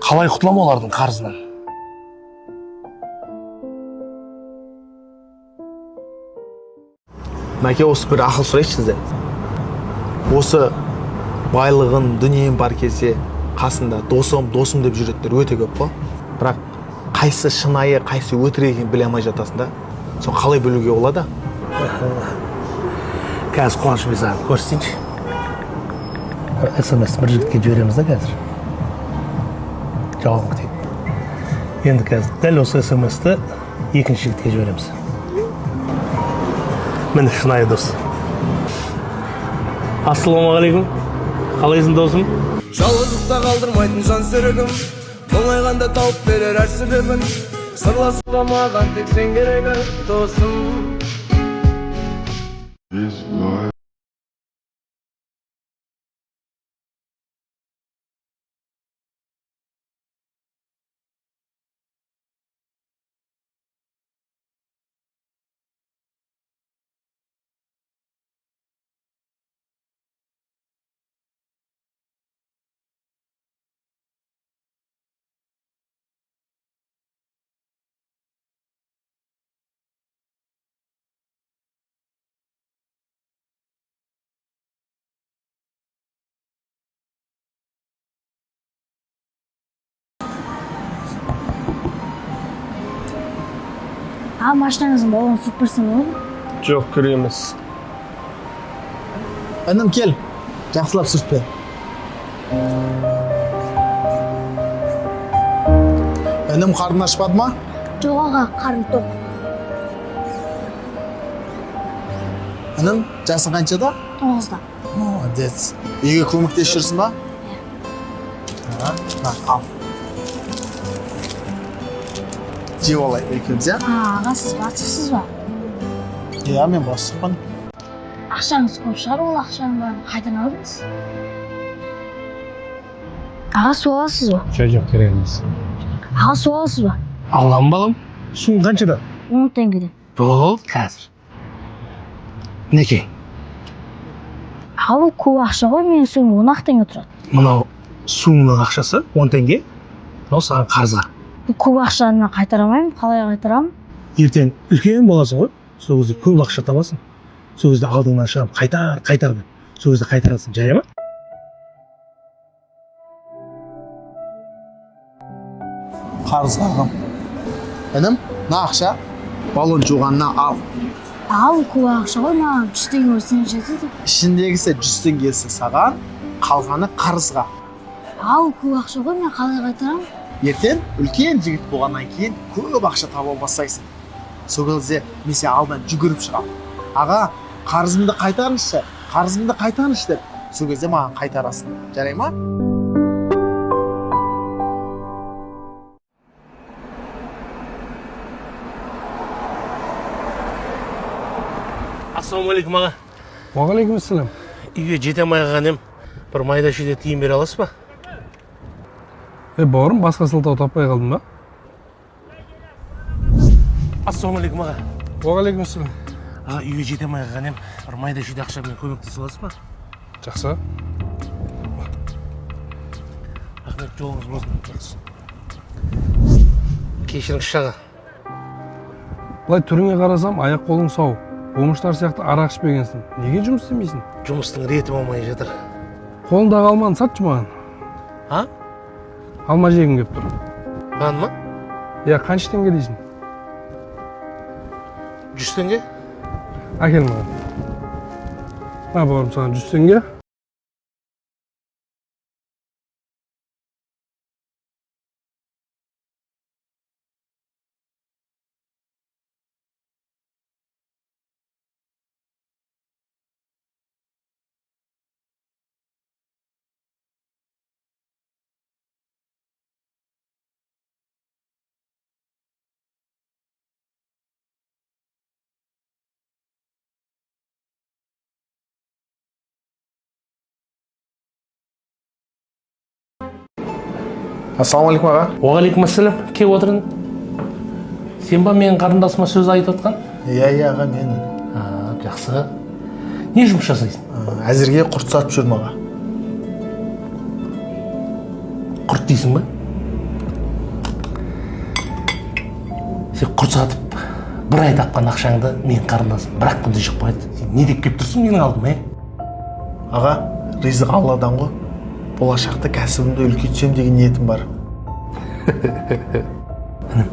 Қалай құтылам олардың қарызынан? Мәке, осы бір ақыл сұрайыншы сізден. Осы байлығын, дүниен бар келсе, қасында досым деп жүретіндер өте көп қой. Бірақ қайсы шынайы, қайсы өтірік екенін біле алмай жатасың да. Соны қалай білуге болады? Қазір Қуаныш мен саған көрсетейінші. СМС бір жігітке жібереміз да қазір. Жауабын күтейік. Енді қазір дәл осы СМСті екінші жігітке жібереміз. Міне шынайы дос. Ассалаумағалейкум. Қалайсың досым? Жалғыздықта қалдырмайтын жан серігім, мұңайғанда тауып берер әр себебін сырласуға маған тек сен керек досым. Машинаңыздың болуын сүртпірсің ғой? Жоқ, кіре емес. Інім кел, жақсылап сүртпе. Інім қарын ашпады ма? Жоқ аға, қарын тоқ. Інім, жасың қаншада? 9-да. Молодец. Үйге көмектесіп жүрсің ба? Ал. Жеп алайық екеуміз, иә? Аға, сіз басшысыз ба? Иә, мен басшымын. Ақшаңыз көп шығар, ол ақшаның бәрін қайдан алдыңыз? Аға, су аласыз ба? Жоқ, керек емес. Аға, су аласыз ба? Алам балам. Суың қаншадан? 10 теңгеден. Болды, қазір. Неке? Аға, бұл көп ақша ғой, менің суым 10 теңге тұрады. Мынау суыңның ақшасы 10 теңге. Мынау саған қарызға. Бұл көп ақшаны қайтарамаймын, қалай қайтарамын? Ертең үлкен боласың ғой, сол кезде көп ақша табасың. Сол кезде алдыңнан шығам, қайтар деп. Сол кезде қайтарасың, жай ма? Қарызға ағам. Інім, мына ақша, баллон жуғанына ал. Аға, бұл көп ақша ғой, маған 100 теңге өрсен жетеді. Ішіндегісі 100 теңгесі саған, қалғаны қарызға. Аға, бұл көп ақша ғой, мен қалай қайтарамын? Ертең үлкен жігіт болғаннан кейін көп ақша таба бастайсың. Сол кезде мен сен алдынан жүгіріп шығам. Аға, қарызымды қайтарыңызшы деп. Сол кезде маған қайтарасың. Жарай ма? Ассалаумағалейкум аға. Уағалейкум ассалам. Үйге жете алмай қалған ем. Бір майда шүйде тиын бере аласыз ба? Бауырым, басқа сылтау таппай қалдың ба? Ассалаумағалейкум аға. Уағалейкум ассалам. Аға, үйге жете алмай қалған ем. Бір майда шүйде ақшамен көмектесе аласыз ба? Жақсы. Рахмет, жолыңыз болсын. Кешіріңізші аға. Былай түріңе қарасам, аяқ қолың сау. Омыштар сияқты арақ ішпегенсің. Неге жұмыс істемейсің? Жұмыстың реті болмай жатыр. Қолындағы алманы сатшы маған. А? Алма жегім кеп тұр. Қан ма? Иә, қанша теңге дейсің? 100 теңге? Әкел маған. Бауырым, саған 100 теңге. Ассалаумағалейкум аға. Уағалейкум ассалам. Кеп отырын. Сен ба менің қарындасыма сөз айтып отқан? Иә аға, мен. Жақсы. Не жұмыс жасайсың? Әзірге құрт сатып жүрмін аға. Құрт дейсің ба? Сен құрт сатып, бір ай тапқан ақшаңды мен қарындасым бір-ақ күнде жеп қояды. Сен не деп кеп тұрсың менің алдыма? Аға, ризық Алладан ғой. Болашақта кәсібімді үлкейтсем деген ниетім бар. Інім,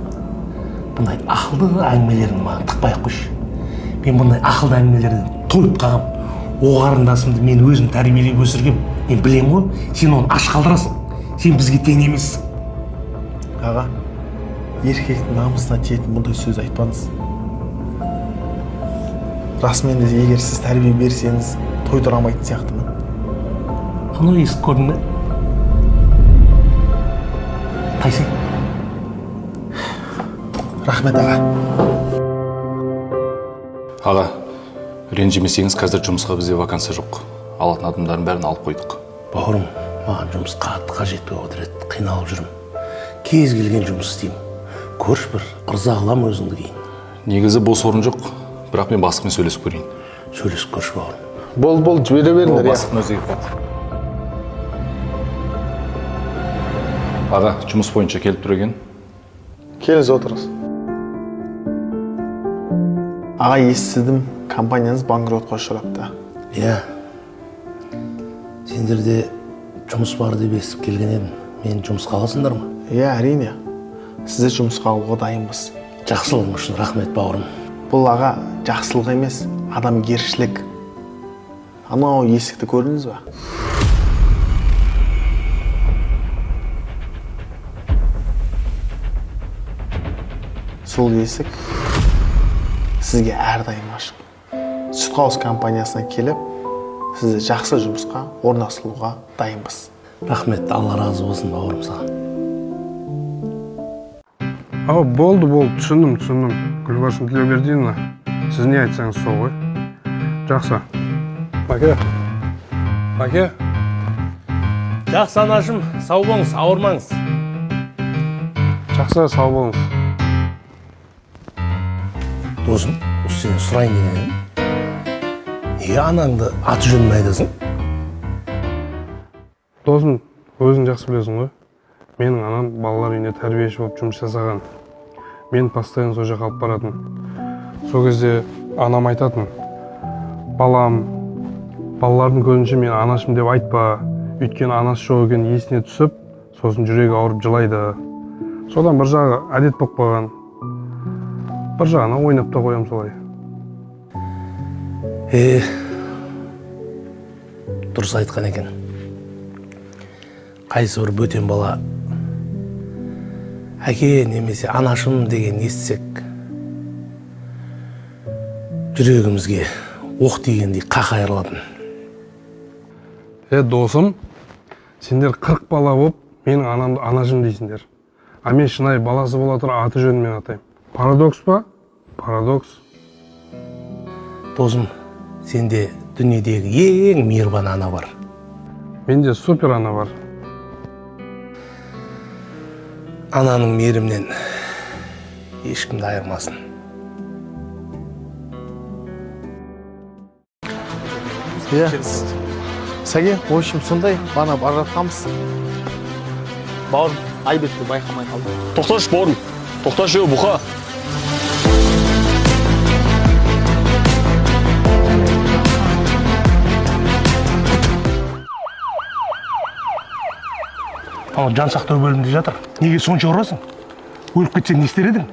бұндай ақылды әңгімелерін маған тықпай-ақ қойшы. Мен бұндай ақылды әңгімелерден тойып қалғам. О қарындасымды мен өзім тәрбиелеп өсіргем. Мен білем ғой, сен оны аш қалдырасың. Сен бізге тең емессің. Аға, еркектің намысына тиетін бұндай сөз айтпаңыз. Расымен де егер сіз тәрбие берсеңіз, тойдыра алмайтын сияқтымын. Қандай есік көрдің бе? Қайсы? Рахмет аға. Аға, ренжімесеңіз, қазір жұмысқа бізде вакансия жоқ. Алатын адамдардың бәрін алып қойдық. Бауырым, маған жұмыс қатты қажет болып отыр еді. Қиналып жүрмін. Кез келген жұмыс істеймін. Көрші бір ырза қылам өзіңді кейін. Негізі бос орын жоқ, бірақ мен бастықпен сөйлесіп көрейін. Сөйлесіп көрші бауырым. Бол, жібере беріңдер. Бастықтың өзі кетті. Аға, жұмыс бойынша келіп тұр екен. Келіңіз отырыңыз. Аға, естідім, компанияңыз банкротқа ұшырапты. Иә. Сендерде жұмыс бар деп естіп келген едім. Мен жұмысқа аласыңдар ма? Иә, әрине. Сізде жұмысқа алуға дайынбыз. Жақсылығың үшін рахмет бауырым. Бұл аға жақсылық емес, адамгершілік. Анау есікті көрдіңіз ба? Сол есік сізге әрдайым ашық. Сүтқауыз компаниясына келіп, сізді жақсы жұмысқа орналастыруға дайынбыз. Рахмет, Алла разы болсын бауырым саған. Болды, түсіндім. Гүлбаршын Тілеубердиевна, сіз не айтсаңыз сол ғой. Жақсы. Баке. Жақсы анашым, сау болыңыз, ауырмаңыз. Жақсы, сау болыңыз. Досым, сені сұрайын деген. Неге анаңды аты жөнін айтасың? Досым, өзің жақсы білесің ғой. Менің анам балалар үйіне тәрбиеші болып жұмыс жасаған. Мен постоянно сол жаққа алып баратын. Сол кезде анам айтатын: балалардың көзінше мен анашым деп айтпа, өйткені анасы жоқ екен есіне түсіп, сосын жүрегі ауырып жылайды. Содан бір жағы әдет болып қойған. Бір жағына ойнап та қоям солай. Дұрыс айтқан екен. Қайсы бір бөтен бала әке немесе анашым деген естісек, жүрегімізге оқ тигендей қақ айырылатын. Досым, сендер 40 бала болып, менің анамды анашым дейсіңдер. А мен шынайы баласы бола тұра аты жөнімен атаймын. Парадокс па? Парадокс. Досым, сенде дүниедегі ең мейірбан ана бар. Менде супер ана бар. Ананың мейірімнен ешкімді айырмасын. Сәке, в общем, сондай, бана бара жатқанбыз. Бауырым, Айбекті байқамай қалды. Тоқташы, бауырым. Тоқташы, бұқа. Жан сақтау бөлімінде жатыр. Неге сонша ұрасың? Өліп кетсең не істер едің?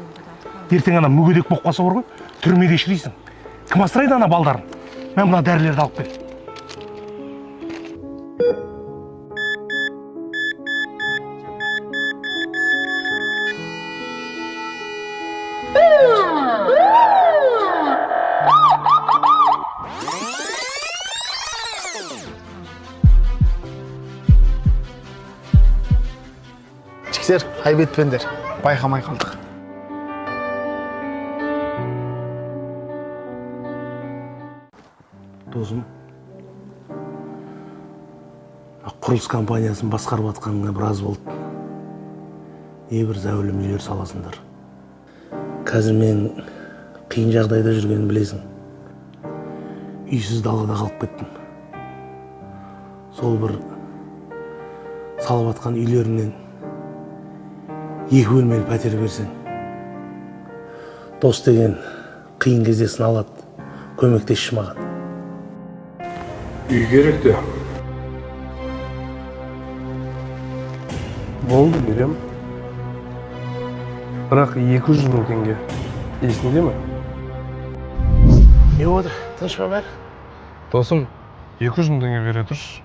Ертең ана мүгедек болып қалса бар ғой, түрмеде шірейсің. Кім асырайды ана балдарын? Мен мына дәрілерді алып кел. Жексер, Айбетпендер, байқамай қалдық. Досым, құрылыс компаниясын басқарып атқаныңа біраз болды. Небір зәулім үйлер саласыңдар. Қазір мен қиын жағдайда жүргенін білесің. Үйсіз далада қалып кеттім. Сол бір салып атқан үйлерінен 2 бөлмелі пәтер берсең. Дос деген қиын кезде сыналады, көмектесші маған. Үй керек те. Болды, берем. Бірақ 200 мың теңге. Есіңде ме? Не отыр? Тыныш па бәрі? Досым, 200 мың теңге бере тұршы.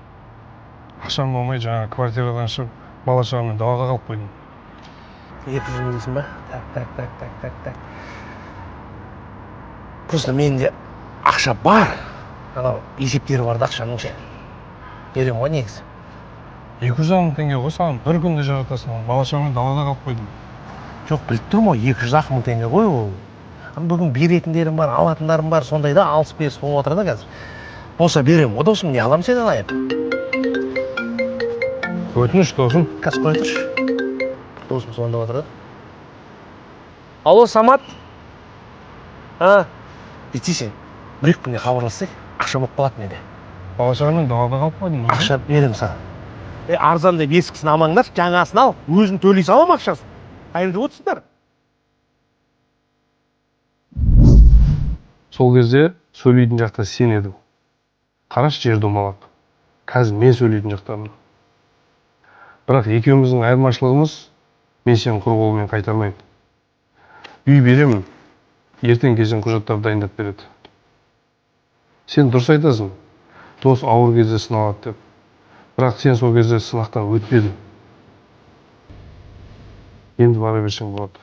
Ақшам болмай жаңа квартирадан шығып, бала шағаммен далаға қалып қойдым. 200 мың дейсің ба? Так. Просто менде ақша бар. Анау есептері барды ақшаның ше. Берем ғой негізі. 200 мың теңге ғой саған бір күнде жаратасың. Бала шағамен далада қалып қойдым. Жоқ, біліп тұрмын ғой, 200 мың теңге ғой ол. Бүгін беретіндерім бар, алатындарым бар, сондай да алыс беріс болып отыр да қазір. Болса берем, о досым, не аламын сенен айып? Өтініш досым. Қазір қой тұршы. Досым сонда отыр да. Алло, Самат? Бетейсен, бір-екі күнде хабарлассақ, ақша болып қалады менде. Бала шағамен далада қалып қойдым. Ақша берем саған. Арзан деп ескісін алмаңдар, жаңасын ал, өзін төлей салам ақшасын. Қайырды отырсыңдар. Сол кезде сөйлейтін жақта сен едің. Қараш жер домалап. Қазір мен сөйлейтін жақтамын. Бірақ екеуміздің айырмашылығымыз мен сені құр қолмен қайтармаймын. Үй беремін. Ертең кезен құжаттар дайындап береді. Сен дұрыс айтасың. Дос ауыр кезде сыналады деп. Бірақ сен сол кезде сынақтан өтпедің. Енді бара берсең болады.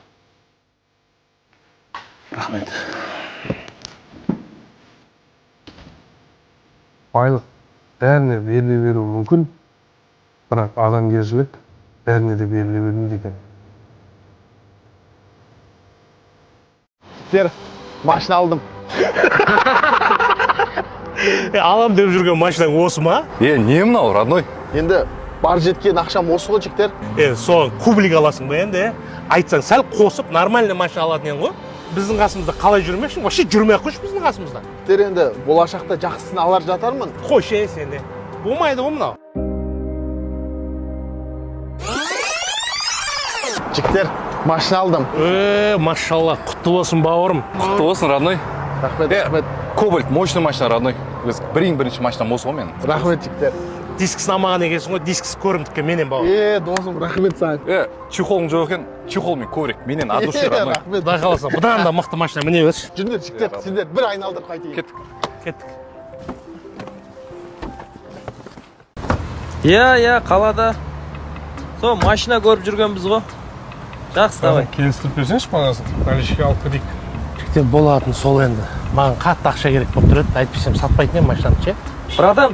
Рахмет. Байлық бәріне беріле беруі мүмкін, бірақ адамгершілік бәріне де беріле бермейді екен. Сіздер, машина алдым. Алам деп жүрген машинаң осы ма? Не мынау, родной? Енді бар жеткен ақшам осы ғой жіктер. Соған кублик аласың ба енді? Айтсаң сәл қосып, нормальный машина алатын ең ғой. Біздің қасымызда қалай жүрмекшің? Вообще жүрмей қойшы біздің қасымызда. Сіздер енді болашақта жақсысын алар жатармын. Қойшы сенде. Болмайды ғой мынау. Жіктер, машина алдым. Машалла, құтты болсын бауырым. Құтты болсын, родной. Рахмет, рахмет. Кобальт, мощный машина, родной. Бірінші машинам осы ғой менің. Рахмет, жіктер. Дискісін алмаған екенсің ғой, дискісі көрімдікке менен бауырым. Досым, рахмет саған. Чехолың жоқ екен, чехолмен коврик. Менен от души, родной. Рахмет. Құдай қаласа, бұдан да мықты машина міне берші. Жүрдер, жіктер, сіздер бір айналдырып қайтайын. Кеттік. Қалада. Сол машина көріп жүргенбіз ғой. Жақсы, давай. Келістіріп берсеңші бағасын, наличке алып кетейік. Жіктен болатын сол енді. Маған қатты ақша керек болып тұрады, айтпасам сатпайтын ем машинаны, ше? Братан,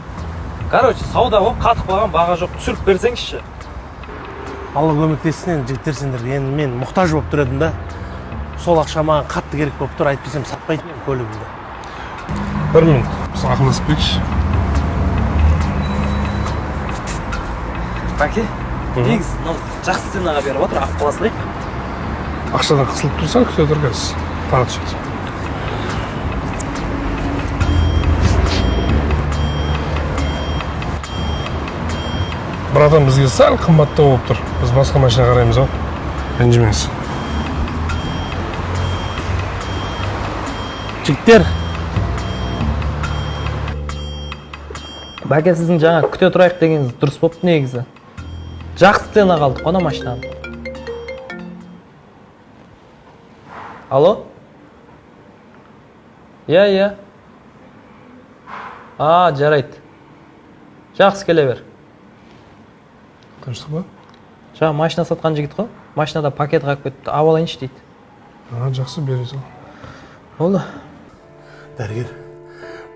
короче, сауда ғой, қатып қалған баға жоқ, түсіріп берсеңізші. Алла көмектессін енді жігіттер сендерге. Енді мен мұқтаж болып тұр едім да. Сол ақша маған қатты керек болып тұр, айтпасам сатпайтын ем көлігімді. Бір минут, біз ақылдасып кетші. Бәке, негіз, жақсы ценаға беріп отыр, ақ қаласылайық. Ақшадан қысылып тұрсаң, күте тұр қазір. Тағы түседі. Братан, бізге сәл қымбаттау болып тұр. Біз басқа машина қараймыз ау. Ренжімеңіз. Жігіттер, Бәке, сіздің жаңа күте тұрайық дегеніңіз дұрыс болыпты негізі. Жақсы цена қалдық қона машинаны. Алло? Иә. Жарайды. Жақсы келе бер. Қашты ба? Жаңа машина сатқан жігіт қой. Машинада пакет қалып кетті. Ап алайыншы дейді. Жақсы бересің. Болды. дәрігер,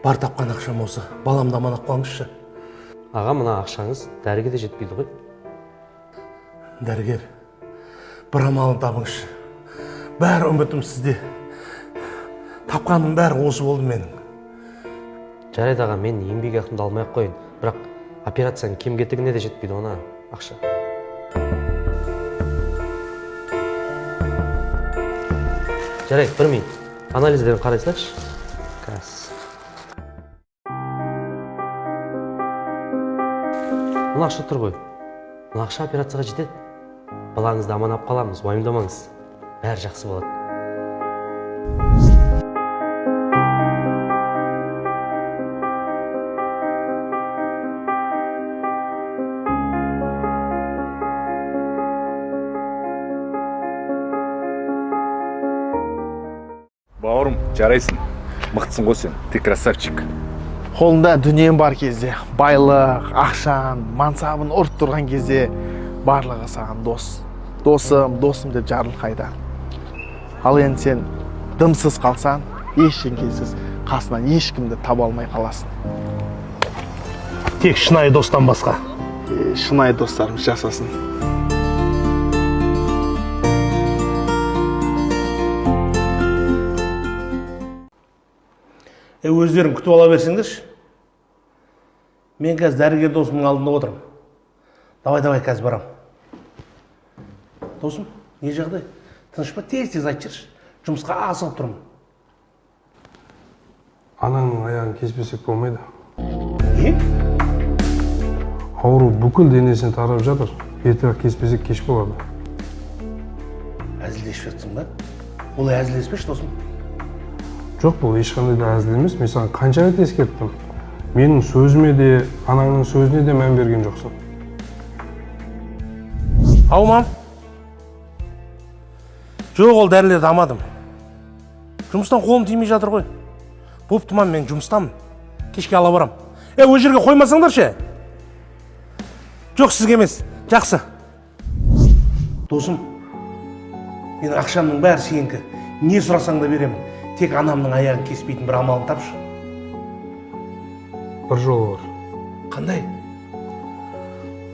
бар тапқан ақшам осы. Баламды аманат қалыңызшы. Аға, мына ақшаңыз дәріге де жетпейді ғой. Дәрігер, бір амалын табыңызшы. Бәрі үмітім сізде. Тапқаным бәрі осы болды менің. Жарайды аға, мен еңбек ақымды алмай-ақ қойын. Бірақ операцияның кем-кетігіне де жетпейді ona ақша. Жарайды, бір минут. Анализдерін қарайсыңдаршы. Қазір. Мына ақша тұр ғой. Мына ақша операцияға жетеді. Балаңызды аман алып қаламыз, уайымдамаңыз. Бәрі жақсы болады. Бауырым, жарайсың. Мықтысың ғой сен. Ты красавчик. Қолында дүнием бар кезде, байлық, ақшан, мансабын ұрып тұрған кезде барлығы саған дос. Досым деп жарылқайды. Ал енді сен дымсыз қалсаң, ештеңкесіз қасынан ешкімді таба алмай қаласың. Тек шынайы достан басқа. шынайы достарымыз жасасын. Өздерің күтіп ала берсеңдерші. Мен қазір дәрігер досымның алдында отырмын. Давай, қазір барам. Досым, не жағдай? Тыныш па? Тез айтып жүрші. Жұмысқа асығып тұрмын. Анаңның аяғын кеспесек болмайды. Не? Ауру бүкіл денесіне тарап жатыр. Ертерек кеспесек кеш болады. Әзілдесіп жатсың ба? Олай әзілдеспеші, досым. Жоқ, бұл ешқандай да әзіл емес. Мен саған қанша рет ескерттім. Менің сөзіме де, анаңның сөзіне де мән берген жоқсың. Ау, мам. Жоқ, ол дәрілерді алмадым. Жұмыстан қолым тимей жатыр ғой. Бопты, мам, мен жұмыстамын. Кешке ала барам. Ол жерге қоймасаңдар ше? Жоқ, сізге емес. Жақсы. Досым, менің ақшамның бәрі сенікі. Не сұрасаң да беремін. Тек анамның аяғын кеспейтін бір амалын тапшы. Бір жолы бар. Қандай?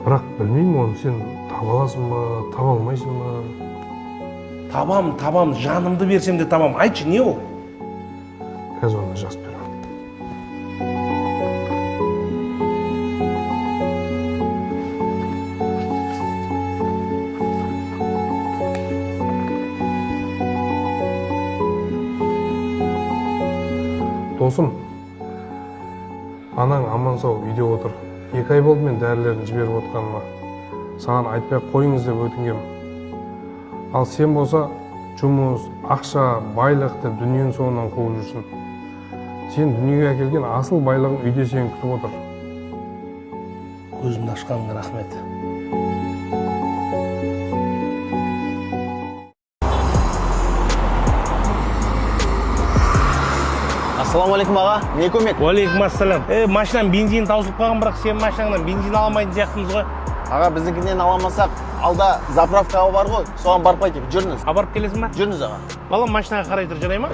Бірақ білмеймін оны, сен таба аласың ба, таба алмайсың ба? Табам, жанымды берсем де табам. Айтшы, не ол? Қазір оны жазып беремін. Досым, анаң аман сау үйде отыр. 2 ай болды мен дәрілерін жіберіп отқаныма. Саған айтпай қойыңыз деп өтінгем. Ал сен болса, жұмыс, ақша, байлық деп дүниенің соңынан қуып жүрсің. Сен дүниеге әкелген асыл байлығың үйде сені күтіп отыр. Көзімді ашқаныңа рахмет. Ассалаумағалейкум аға, не көмек? Уалейкум ассалам. Машинам бензин таусылып қалған, бірақ сен машинаңнан бензин аламайтын сияқтымыз ғой. Аға, біздіңкінен аламасақ, алда заправкаға бар ғой, соған барып қайтайық, жүріңіз. Барып келесің ба? Жүріңіз аға. Балам, машинаға қарай тұр, жарай ма?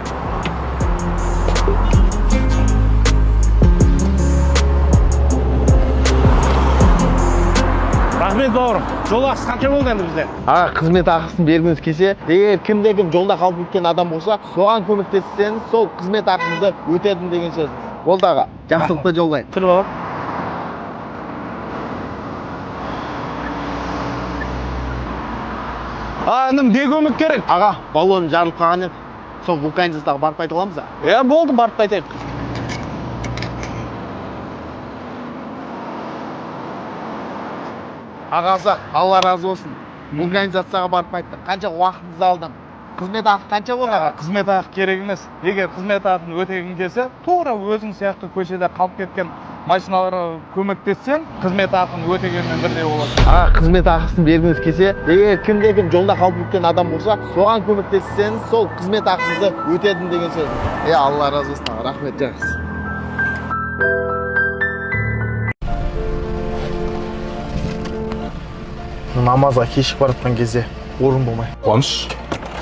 Рахмет бауырым. Жол ақысы қанша болды енді бізде? Аға, қызмет ақысын бергіңіз келсе, егер кімде-кім жолда қалып кеткен адам болса, соған көмектессеңіз, сол қызмет ақыңызды өтедім деген сөз. Болды аға, жақсылықты жолдайын. Тұр бабам. Інім, не көмек керек? Аға, баллоным жарылып қалған еді. Сол вулканизастағы барып қайта аламыз ба? Болды, барып қайтайық. Ағасы, Алла разы болсын. Вулканизацияға барып қайттық. Қанша уақытыңызды алдым. Қызмет ақы қанша болды аға? Қызмет ақы керек емес. Егер қызмет ақын өтегің келсе, тура өзің сияқты көшеде қалып кеткен машиналарға көмектессең, қызмет ақын өтегенмен бірдей болады. Аға, қызмет ақысын бергіңіз келсе, егер кімде-кім жолда қалып кеткен адам болса, соған көмектессеңіз, сол қызмет ақыңызды өтедім деген сөз. Алла разы болсын аға, рахмет, жақсы. Намазға кешіп бара жатқан кезде орын болмай. Қуаныш,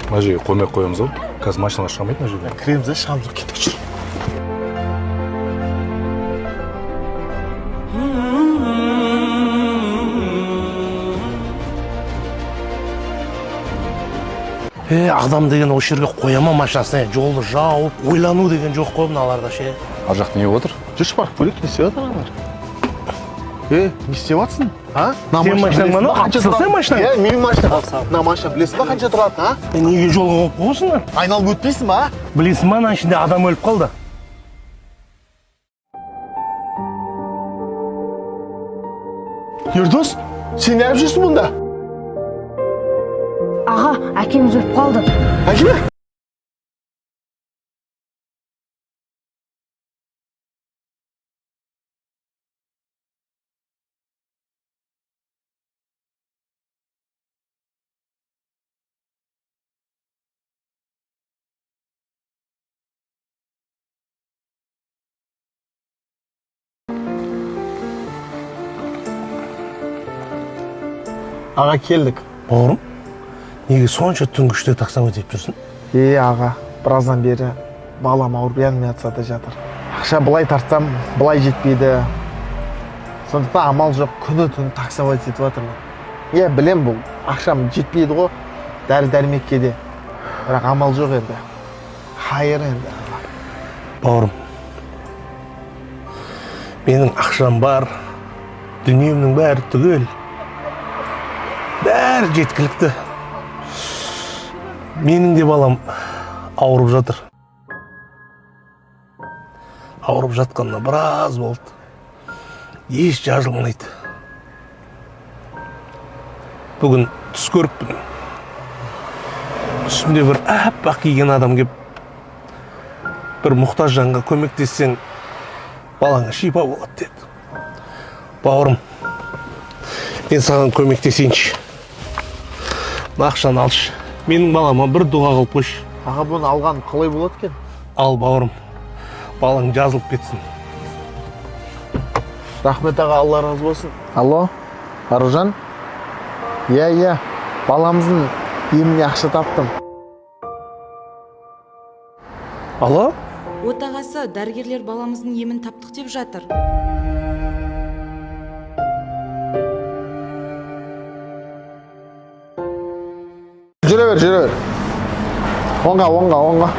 мына жерге қоймай қоямыз ау. Қазір машинаға шығамайды мына жерге. Кіреміз де шығамыз, кетіп жүр. Адам деген осы жерге қояма машинасына, жолды жауып, ойлану деген жоқ қой мыналарда ше. Ар жақта не отыр? Жүрші барып көрейік, не істеп жатыр аналар? Не істеп жатсың? Сен машинаң мана? Сен машинаң? Менің машинам. Мына машина білесің ба қанша тұрады? Неге жолға қойып қойсыңдар? Айналып өтпейсің ба? Білесің ба, ана ішінде адам өліп қалды. Ердос, сен не жүрсің мұнда? Аға, әкеміз өліп қалды. Әке? Аға, келдік. Бауырым, неге сонша түнгіште тақсам өтеп жүрсің? Аға, біраздан бері балам ауырып реанимацияда жатыр. Ақша былай тартсам, былай жетпейді. Сондықтан амал жоқ, күні түні таксовать етіп жатырмын. Иә, білем, бұл ақшам жетпейді ғой, дәрі-дәрмекке де. Бірақ амал жоқ енді. Хайыр енді. Бауырым, менің ақшам бар, дүниемнің бәрі түгел. Бәрі жеткілікті. Менің де балам ауырып жатыр. Ауырып жатқанына біраз болды. Еш жазылмайды. Бүгін түс көріппін. Түсімде бір аппақ киген адам кеп, бір мұқтаж жанға көмектессең, балаңа шипа болады деді. Бауырым, мен саған көмектесейінші. Ақшаны алшы. Менің балама бір дұға қылып қойшы. Аға, бұны алған қалай болады екен? Ал, бауырым, балаң жазылып кетсін. Рахмет аға, Алла разы болсын. Алло, Аружан? Иә, баламыздың еміне ақша таптым. Алло? Отағасы, дәрігерлер баламыздың емін таптық деп жатыр. Жүре бер. Оңға.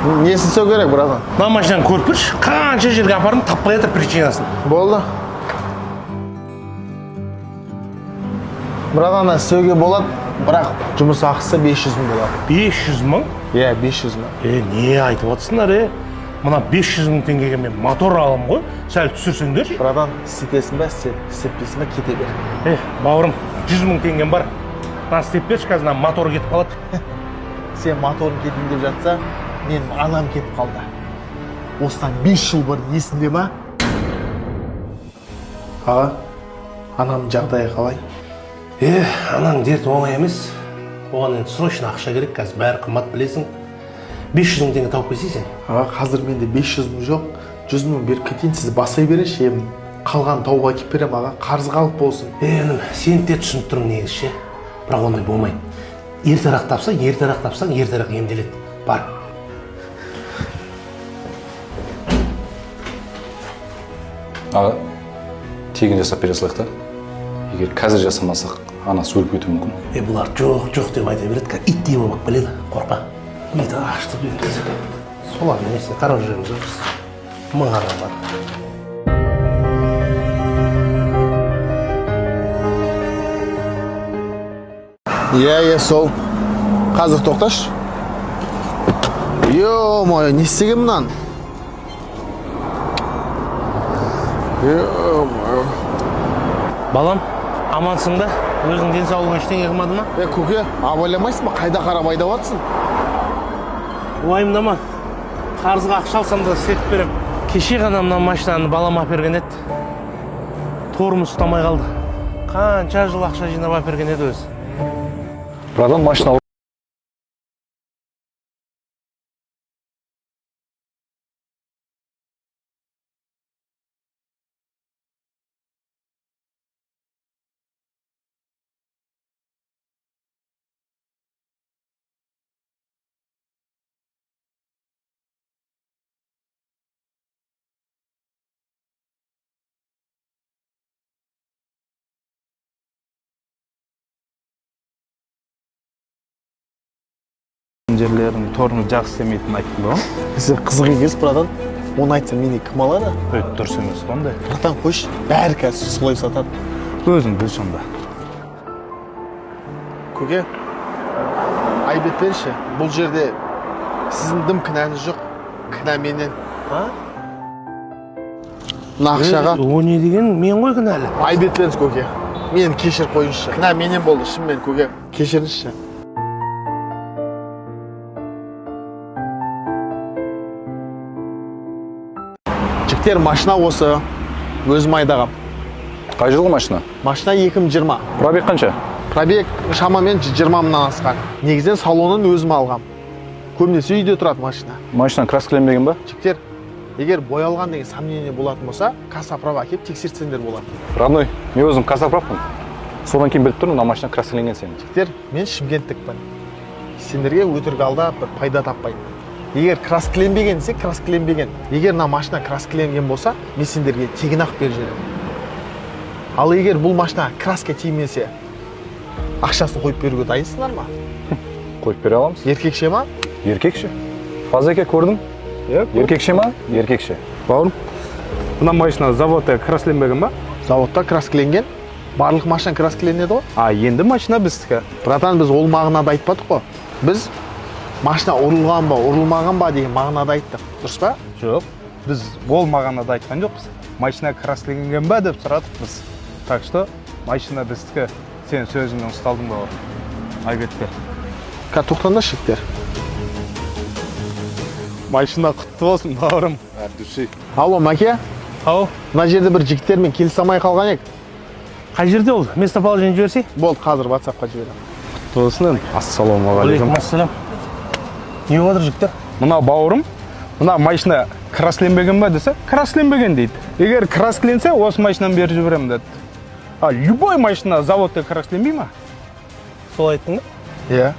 Несін сөй керек, братан? Мына машинаны көріп тұршы, қанша жерге апардым, таппай жатыр причинасын. Болды. Братан, сөйге болады, бірақ жұмыс ақысы 500 мың болады. 500 мың? Иә, 500 мың. Не айтып отырсыңдар, Мына 500 мың теңгеге мен мотор алам ғой, сәл түсірсеңдерші. Братан, істетесің бә, істетпесің бә, кете бер. Бауырым, 100 мың теңгем бар. Мына істеп берші, қазір мотор кетіп қалады. Сен моторын кетейін деп жатса, мен анам кетіп қалды. Осыдан 5 жыл бұрын есінде ма? Аға, анам жағдайы қалай? Анаң дерті оңай емес. Оған енді срочно ақша керек, қазір бәрі қымбат білесің. 500 мың теңге тауып келсейсің. Аға, қазір менде 500 мың жоқ, 100 мың беріп кетейін, сіз басай береші, қалған тауға кеп берем, аға, қарыз қалып болсын. Інім, сен де түсініп тұрың негізше, бірақ ондай болмайды. Ертерек тапсаң, ертерек емделеді. Бар. Аға, тегін жасап бере салайық та. Егер қазір жасамасақ, анасы өліп кетуі мүмкін. Бұлар жоқ деп айта береді, иттей болмақ біледі, қорқа. Миды ашты бұл енді. Солардың несіне қарап жүреміз біз. Мың адам бар. Иә, сол. Қазір тоқташ. Йо-мое, не істеген мұнан? Йо-мое. Балам, амансың да? Өзің денсаулығың ештеңе қылмады ма? Көке, абайламайсың ба? Қайда қарап айдаватсың? Уайымдама. Қарызға ақша алсам да істетіп берем. Кеше ғана мына машинаны балама әперген еді. Торымыз ұстамай қалды. Қанша жыл ақша жинап әперген еді өзі. Братан, машина жерлердің торыны жақсы істемейтінін айттым ғой. Сен қызық екенсіз, братан. Оны айтсам мені кім алады? Дұрыс емес қондай. Братан, қойшы, бәрі қазір солай сатады. Өзің біл сонда. Көке, айбет берші. Бұл жерде сіздің дым кінәңіз жоқ. Кінә менен. Нақшаға. О не деген, мен ғой кінәлі. Айбет беріңіз, көке. Мені кешір қойыңызшы. Кінә менен болды, шынымен, көке. Кешіріңізші. Жіктер, машина осы. Өзім айдағам. Қай жылғы машина? Машина 2020. Пробег қанша? Пробег шамамен 20 мыңнан асқан. Негізден салонын өзім алғам. Көбінесе үйде тұрады машина. Машина краскіленбеген ба? Жіктер, егер боялған деген сомнение болатын болса, кассаправ әкеп тексертсеңдер болады. Родной, мен өзім кассаправпын. Содан кейін біліп тұрмын, мына машина краскіленген сенің. Жіктер, мен шымкенттікпін. Сендерге өтірік алдап бір пайда таппаймын. егер краскіленбеген десе краскіленбеген. Егер мына машина краскіленген болса, мен сендерге тегін ақ беріп жіберемін. Ал егер бұл машина краска тимесе, ақшасын қойып беруге дайынсыңдар ма? Қойып бере аламыз. Еркекше ма? Еркекше. Фазеке көрдің? Еркекше ма? Еркекше. Бауырым, мына машина заводта краскіленбеген ба? Заводта краскіленген. Барлық машина краскіленеді ғой. Енді машина біздікі. Братан, біз ол мағынада айтпадық қой. Біз машина ұрылған ба, ұрылмаған ба деген мағынада айттық. Дұрыс па? Жоқ, біз ол мағынада айтқан жоқпыз. Машина краскіленген ба деп сұрадық біз. Так что машина біздікі. Сен сөзіңнен ұсталдың бауырым. Айбетке. Тоқтаңдар шектер. Машина құтты болсын бауырым. Алло, Мәке. Ау, Мына жерде бір жігіттермен келісе алмай қалған ек. қай жерде ол? Местоположение жіберсей? Болды, қазір WhatsApp-қа жіберемін. Тосын, ассалаумағалейкум. Ассалам. Не отыр жігіттер? Мына бауырым, мына машина краскіленбеген ба десе, краскіленбеген дейді. Егер краскіленсе, осы машинаны беріп жіберемін деді. Любой машина заводта краскіленбей ма? Сол айттың ба? Иә.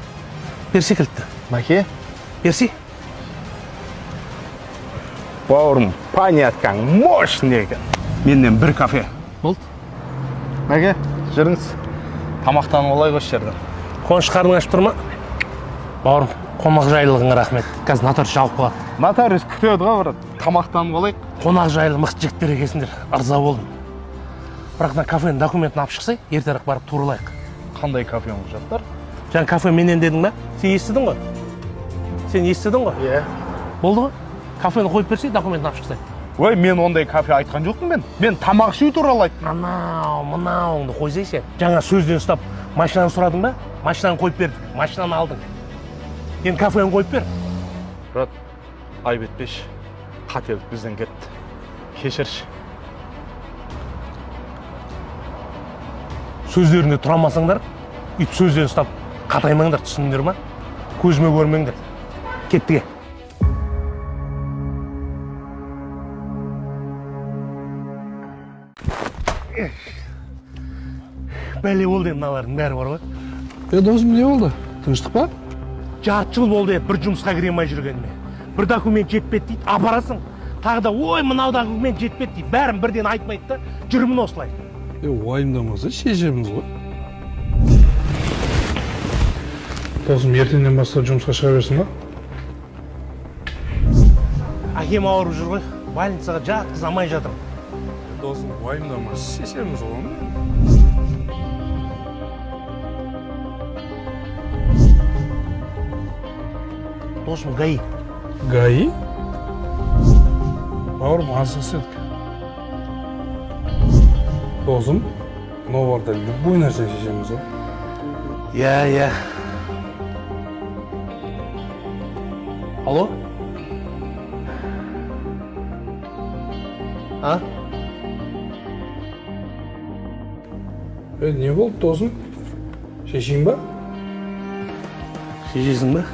Берсе кілтті. Мәке? Берси. Бауырым, поняткаң мощный екен. Менен бір кафе. Болды. Мәке, жүріңіз. Тамақтанып алайық осы жерден. Қоныш қарның ашып тұр ма? Бауырым, қонақ жайлылығыңа рахмет. Қазір нотариус жауып қалады. Нотариус күтеді ғой, брат. Тамақтанып алайық. Қонақ жайлы мықты жігіттер екенсіңдер. Ырза болдым. Бірақ мына кафенің документін алып шықсай, ертерек барып туралайық. Қандай кафе құжаттар? Жаңа кафе менен дедің ба? Сен естідің ғой? Сен естідің ғой? Иә. Болды ғой? Кафені қойып берсе, документін алып шықсай. Ой, мен ондай кафе айтқан жоқпын мен. Мен тамақ ішу туралы айттым. Мынауыңды қойсай сен. Жаңа сөзден ұстап, машинаны сұрадың ба? Машинаны қойып бердік. Машинаны алдың. Енді кафені қойып бер. Брат, айып етпеші. Қателік бізден кетті. Кешірші. Сөздерінде тұрамасаңдар, үйтіп сөзден ұстап қатаймаңдар, түсіндіңдер ма? Көзіме көрмеңдер. Кеттіге. Бәле болды мыналардың бәрі бар ғой. Досым, не болды? Тыныштық па? Жарты жыл болды бір жұмысқа кіре алмай жүргеніме. Бір документ жетпеді дейді, апарасың. Тағы да, ой, мынау документ жетпеді дейді. Бәрін бірден айтмайды да, жүрмін осылай. Уайымдамаса шешеміз ғой. Досым, ертеңнен бастап жұмысқа шыға берсін ба? Әкем ауырып жүр ғой, больницаға жатқызамай жатыр. Досым, уайымдамаса шешеміз ғой. Досым, ГАИ. ГАИ? Бауырым, асығыс едік. Досым, мынау барда любой нәрсе шешеміз ғой. Иә. Алло? А? Не болды, досым? Шешең ба? Шешесің ба?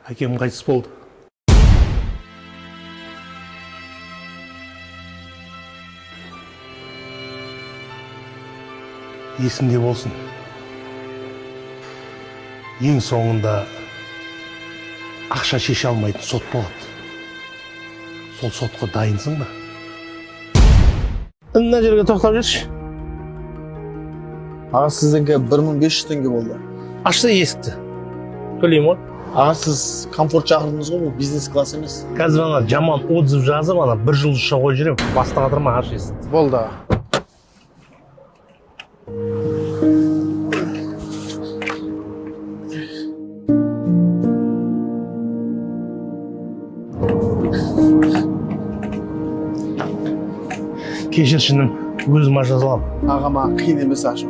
Әкем қайтыс болды. Есіңде болсын. Ең соңында ақша шеше алмайтын сот болады. Сол сотқа дайынсың ба? Мына жерге тоқтап жүрші. Аға, сіздіңке 1500 теңге болды. Ашса есікті. Төлеймін ғой. Аға, сіз комфорт шақырдыңыз ғой, бұл бизнес класс емес. Қазір ана жаман отзыв жазып, ана бір жұлдызша қойып жүрем. Бастық адырма аш есікті. Болды. Кешіршінің өзім жазалам. Ағама қиын емес ашу.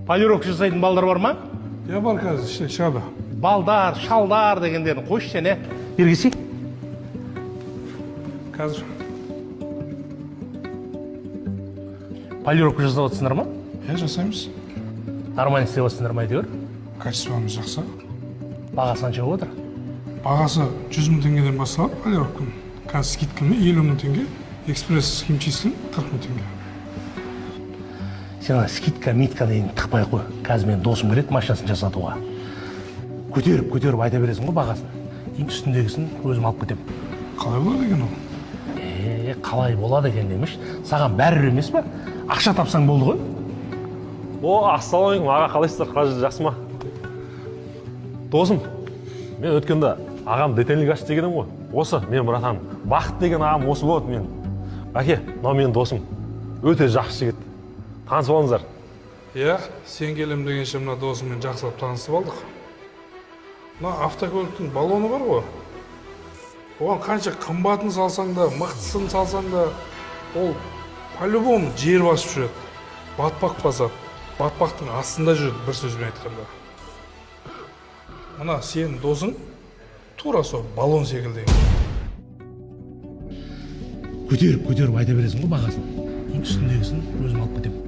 Полировка жасайтын балдар бар ма? Я бар қазір, іште шығады. Балдар, шалдар дегендерін қойшы сен, бергесі? Қазір. Полировка жасап отырсыңдар ма? Жасаймыз. Нормально істеп отырсыңдар ма әйтеуір? Качествомыз жақсы. Бағасы қанша отыр? Бағасы 100 000 теңгеден басталады полировканың. Қазір скидкамен 50 000 теңге. Экспресс химчистка 40 мың теңге. Сен скидка деген тықпай ақ қой. Қазір менің досым келеді машинасын жасатуға. Көтеріп айта бересің ғой бағасын. Ең үстіндегісін өзім алып кетемін. Қалай болады екен ол? Қалай болады екен демеш. Саған бәрі емес па? Ақша тапсаң болды ғой. Ассалаумағалейкум, аға, қалайсыздар? Қалай жақсы ма? Досым, мен өткенде ағам детельник ашты дегенім ғой. Осы, мен братаным. Бақыт деген ағам осы болады мен. Әке, мынау менің досым. Өте жақсы жігіт. Танысып алыңыздар. Иә, сен келем дегенше мына досыммен жақсылап танысып алдық. Мына автокөліктің баллоны бар ғой. Оған қанша қымбатын салсаң да, мықтысын салсаң да, ол по-любому жер басып жүреді. Батпақ басады. Батпақтың астында жүреді, бір сөзбен айтқанда. Мына сенің досың тура сол баллон секілді. Көтеріп айта бересің ғой бағасын. Ең үстіндегісін өзім алып кетемін.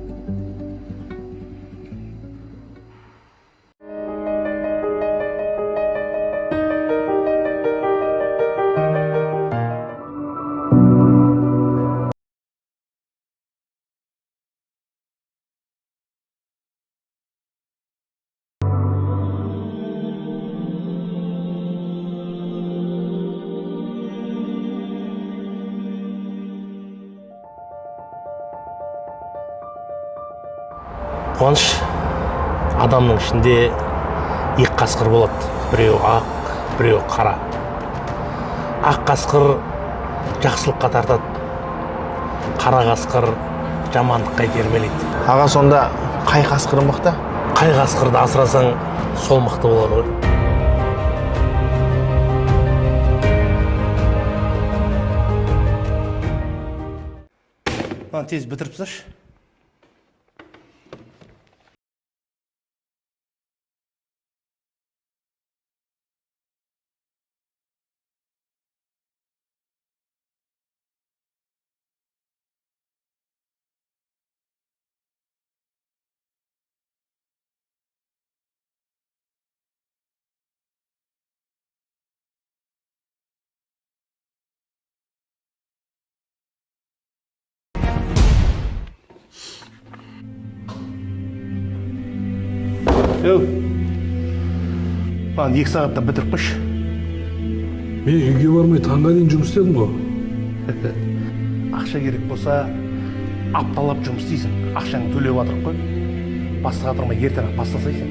Қуаныш, адамның ішінде екі қасқыр болады. Біреу ақ, біреу қара. Ақ қасқыр жақсылыққа тартады. Қара қасқыр жамандыққа итермелейді. Аға, сонда қай қасқыр мықты? Қай қасқырды асырасаң, сол мықты болады ғой. Тез бітіріп тасташы. Маған 2 сағатта бітіріп қойшы. Мен үйге бармай таңға дейін жұмыс істедім ғой. Ақша керек болса, апталап жұмыс істейсің. Ақшаны төлеп жатырып қой. Бастыға тұрмай ертең бастасайсың.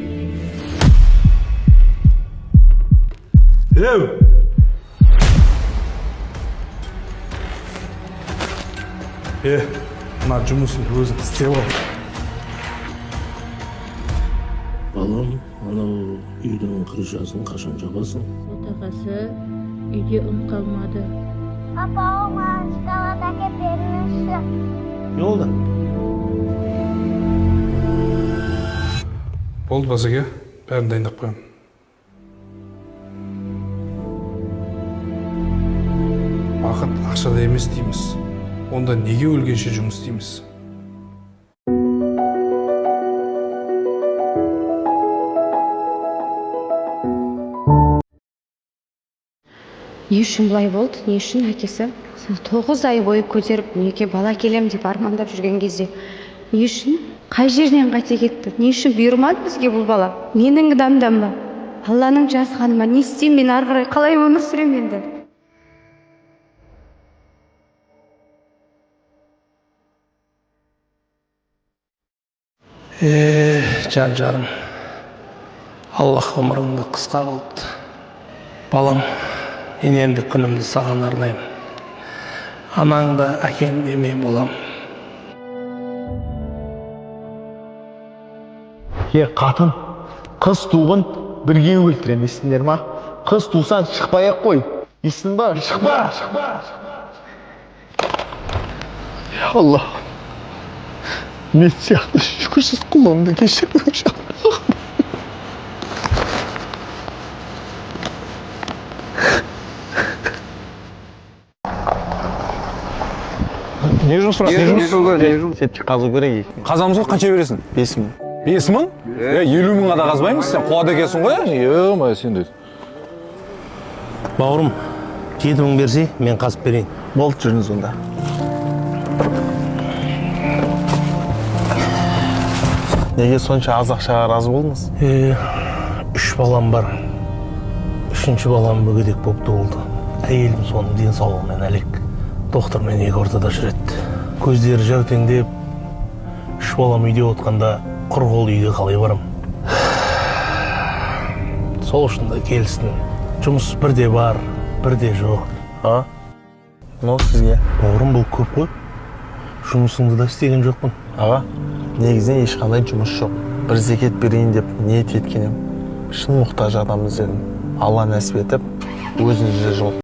Мына жұмысын өзің істеп ал. Балам, анау үйдің крышасын қашан жабасың? Отағасы үйде ұн қалмады. Папа, маған шоколад әкеп беріңізші. Не болды? Болды базеге, бәрін дайындап қоямын. Бақыт ақшада емес дейміз. Онда неге өлгенше жұмыс істейміз? Не үшін бұлай болды? Не үшін әкесі 9 ай бойы көтеріп неге бала келем деп армандап жүрген кезде не үшін? Қай жерден қате кетті? Не үшін бұйырмады бізге бұл бала? Менің кінәмдан ба? Алланың жазғаны ма? Не істеймін мен ары қарай? Қалай өмір сүремін енді? Жан-жарым, Аллах өміріңді қысқа қылды. Балам, мен енді күнімді саған арнаймын. Анаңда, әкеңде мен болам. Қатын, қыз туғын бірге өлтірен, естіңдер ма? Қыз тусан шықпай-ақ қой. Естің ба? Шықпа! Я Аллах, мен сияқты шүкірсіз құлымды кешіріңші. Не жұмыс сұрап? Сен қазу керек. Қазамызға қанша бересің? 5 мың. 5 мың? 50 мыңға да қазбаймыз, сен қуады екенсің ғой? Ема, сен дейді. Бауырым, 7 мың берсе, мен қазып берейін. Болды, жүріңіз онда. Неге сонша аз ақшаға разы болдыңыз? 3 балам бар. 3-ші балам мүгедек болып туылды. Әйелім соның денсаулығымен әлек. Доктор мен екі ортада жүреді. Көздері жәутеңдеп, 3 балам үйде отқанда құр қол үйге қалай барам? Сол үшін де келістім. Жұмыс бірде бар, бірде жоқ. Ну, сізге? Бауырым, бұл көп қой. Жұмысыңды да істеген жоқпын. Аға, негізінен ешқандай жұмыс жоқ. Бір зекет берейін деп ниет еткен едім. Шын мұқтаж адамбыз дедім. Алла нәсіп етіп, өзіңізде жол.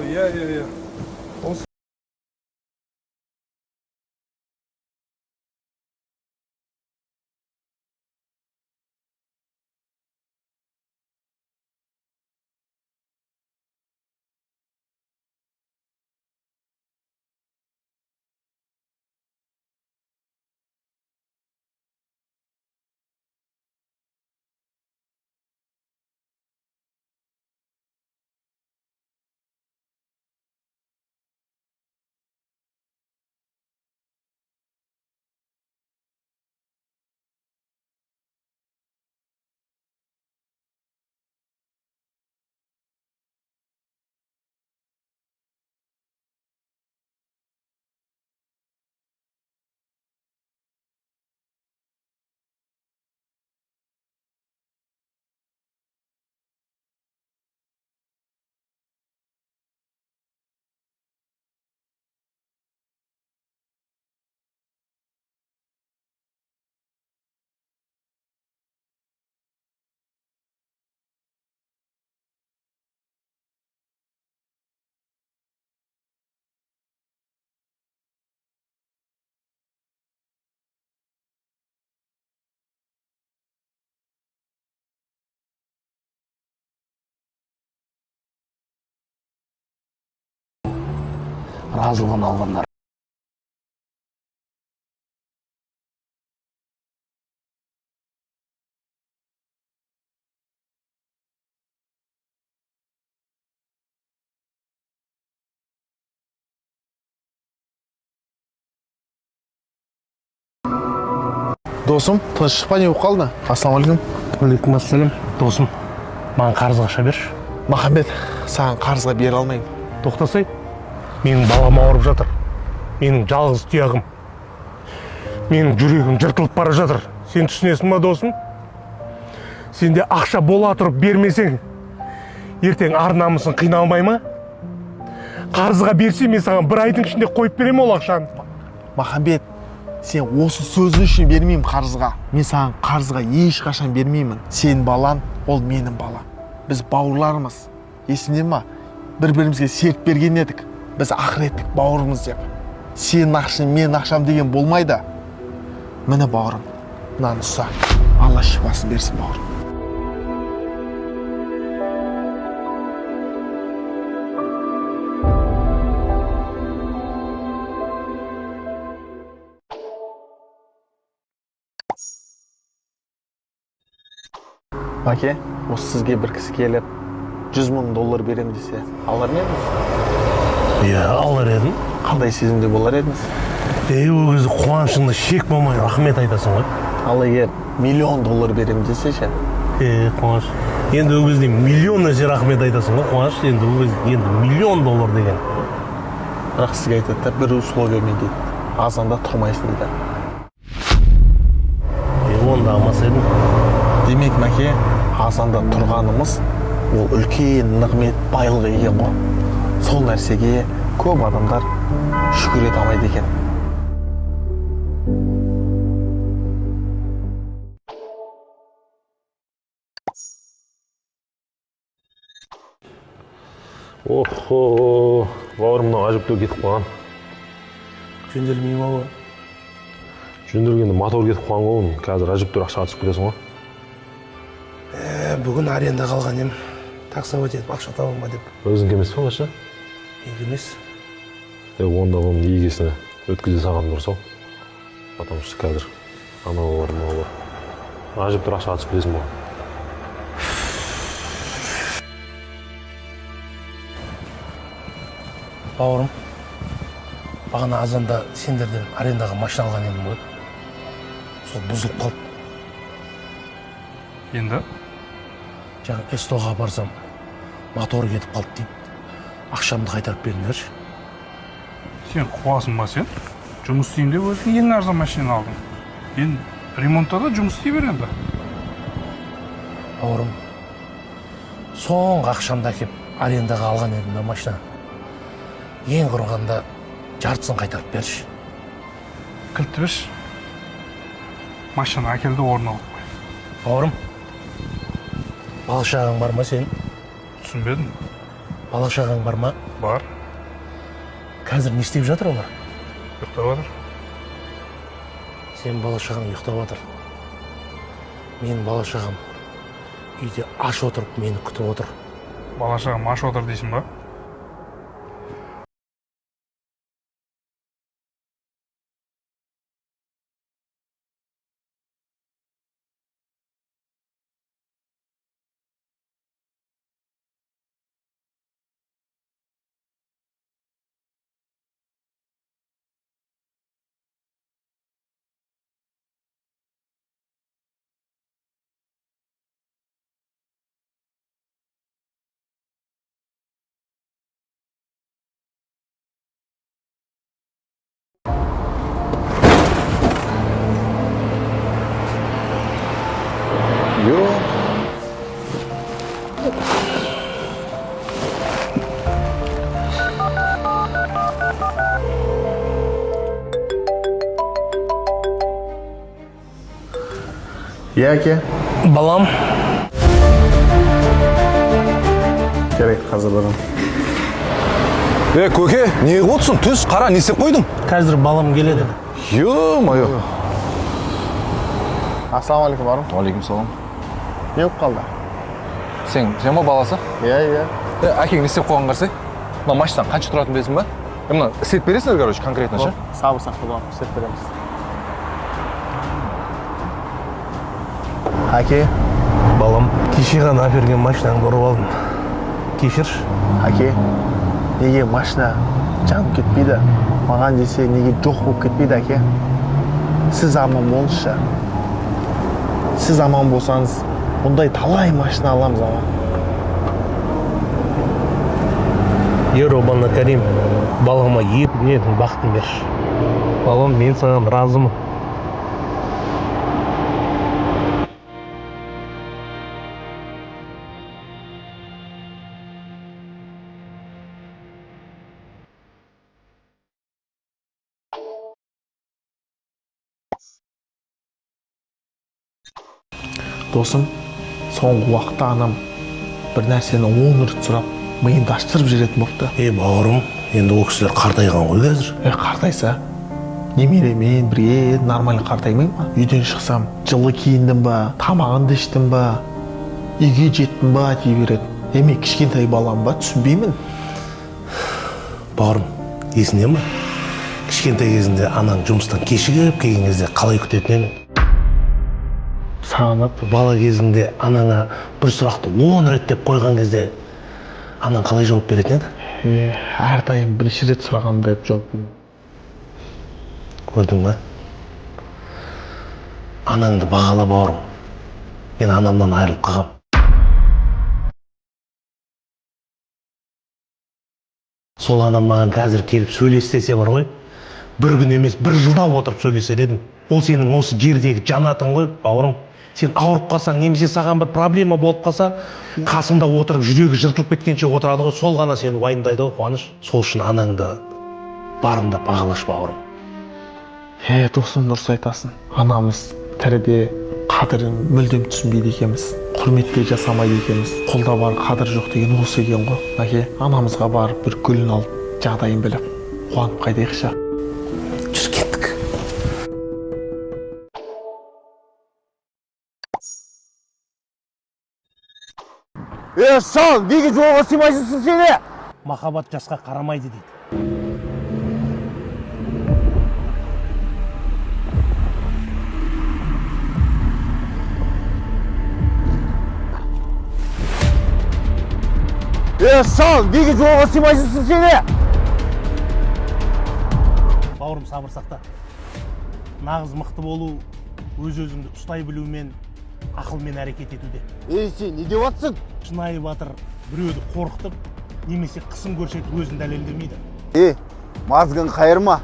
Иә. Разылығын алғандар. Досым, тыныш шықпа, не болып қалды? Ассалаумағалейкум. Алейкум ассалам. Досым, маған қарыз ақша берші. Махамбет, саған қарызға бере алмаймын. Тоқтасай, менің балам ауырып жатыр. Менің жалғыз тұяғым. Менің жүрегім жыртылып бара жатыр. Сен түсінесің ма, досым? Сенде ақша бола тұрып бермесең, ертең ар намысың қиналмай ма? Қарызға берсе, мен саған бір айдың ішінде қойып беремін ол ақшаны. Махамбет, сен осы сөзі үшін бермеймін қарызға. Мен саған қарызға ешқашан бермеймін. Сен балаң, ол менің балам. Біз бауырларымыз. Есіңде ма? Бір-бірімізге серт берген едік. Біз ақыреттік бауырымыз деп. Сенің ақшың, мен ақшам деген болмайды. Міне бауырым, мынаны ұста. Алла шипасын берсін, бауырым. Маке, осы сізге бір кісі келіп, $100,000 берем десе, алар ма едіңіз? Иә, алар едім. Қандай сезімде болар едіңіз? Ол кезде қуанышыңда шек болмай рахмет айтасың ғой. Ал егер $1,000,000 берем десе ше? Қуаныш. Енді ол кезде миллион нәрсе рахмет айтасың ғой, Қуаныш. Енді ол кезде $1,000,000 деген. Бірақ сізге айтады да, бір условиямен дейді. Азанда тұрмайсың дейді. Онда алмас едім. Демек, Мәке, азанда тұрғанымыз ол үлкен нығмет байлығы екен ғой. Сол нәрсеге көп адамдар шүкір ете алмайды екен. Охо, бауырым мынау әжептәуір кетіп қалған. Жөнделмей ма? Жөнделгенде мотор кетіп қалған ғой, қазір әжептәуір ақшаға түсіп кетесің ғой. Бүгін аренда қалған ем. Таксовать етіп ақша табылма деп. Өзің келмес пе қаша? Емес. Онда оның егесіне өткізе саған дұрыс ау. Потому что қазір анау бар, мынау бар. әжептәуір ақшаға түсіп кетесің ғой. Бауырым, бағана азанда сендерден арендаға машина алған едім ғой. Сол бұзылып қалды. Енді? Жаңа СТО-ға барсам, моторы кетіп қалды дейді. Ақшамды қайтарып беріңдерші. Сен қуасың ба сен? Жұмыс істейін деп өзің ең арзан машина алдың. Енді ремонтта да жұмыс істей бер енді. Бауырым, соңғы ақшамды әкеп арендаға алған едім да машина. Ең құрғанда жартысын қайтарып берші. Кілтті берші. Машина әкелді орнына алып қой. Бауырым, бала-шағаң бар ма сен? Түсінбедім. Бала-шағаң бар ма? Бар. Қазір не істеп жатыр олар? Ұйықтап жатыр. Сен бала-шағаң ұйықтап жатыр. Менің бала-шағам үйде аш отырып мені күтіп отыр. Бала-шағам аш отыр дейсің ба? Иә, әке. Балам. Керек, қазір барам. Көке, не қылып түс, қара, не істеп қойдың? Қазір балам келеді. Ё-моё. Ассалаумағалейкум, барым. Алейкум салам. Не болып қалды? Сен ба баласы? Иә. Әкең не істеп қойған қарсы? Мына машинадан қанша тұратын білесің ба? Мына істеп бересіңдер, короче, конкретно ше? Сабыр сақтап алып істеп береміз. Әке. Балам, кеше ғана әперген машинаңды ұрып алдым. Кешірші. Әке, неге машина жанып кетпейді? Маған десе неге жоқ болып кетпейді, әке? Сіз аман болыңызшы. Сіз аман болсаңыз, бұндай талай машина аламыз ама. Робана Карим, балама екі дүниенің бақытын берші. Балам, мен саған разымын. Досым, соңғы уақытта анам бір нәрсені 10 рет сұрап, миымды аштырып жүретін болыпты. Бауырым, енді ол кісілер қартайған ғой қазір. Қартайса, немеремен бірге нормально қартаймайым ба? Үйден шықсам, жылы киіндім ба, тамағынды іштім ба, үйге жеттім ба дей береді. Кішкентай балам ба, түсінбеймін. Бауырым, есіңде ме? Кішкентай кезінде анаң жұмыстан кешігіп келген кезде қалай күтетін еді? Сағынып, бала кезінде анаңа бір сұрақты 10 реттеп қойған кезде анаң қалай жауап беретін еді? Әрдайым бірінші рет сұраған деп жауап беремін. Көрдің ба? Анаңды бағала, бауырым. Мен анамнан айырылып қалғам. Сол анам маған қазір келіп сөйлестесе бар ғой, бір күн емес, бір жылдап отырып сөйлесер едім. Ол сенің осы жердегі жанатың ғой, бауырым. Сен ауырып қалсаң, немесе саған бір проблема болып қалса, қасында отырып, жүрегі жыртылып кеткенше отырады ғой, сол ғана сені уайымдайды ғой, қуаныш. Сол үшін анаңды барында бағалаш, бауырым. Досым, дұрыс айтасың. Анамыз тіріде қадірін мүлдем түсінбейді екенбіз. Құрметке жасамайды екенбіз. Қолда бар қадір жоқ деген осы екен ғой. Әке, анамызға барып бір гүлін алып, жағдайын біліп, қуанып қайтайықшы. Жүр кеттік. Шал, неге жолға сыймайсың сені? Махаббат жасқа қарамайды дейді. Шал, неге жолға сыймайсың сені? Бауырым, сабыр сақта. Нағыз мықты болу, өз-өзіңді ұстай білумен, ақылмен әрекет етуде. Сен не деп жатсың? Шынайы батыр біреуді қорқытып, немесе қысым көрсетіп өзін дәлелдемейді. Мазғын қайырма.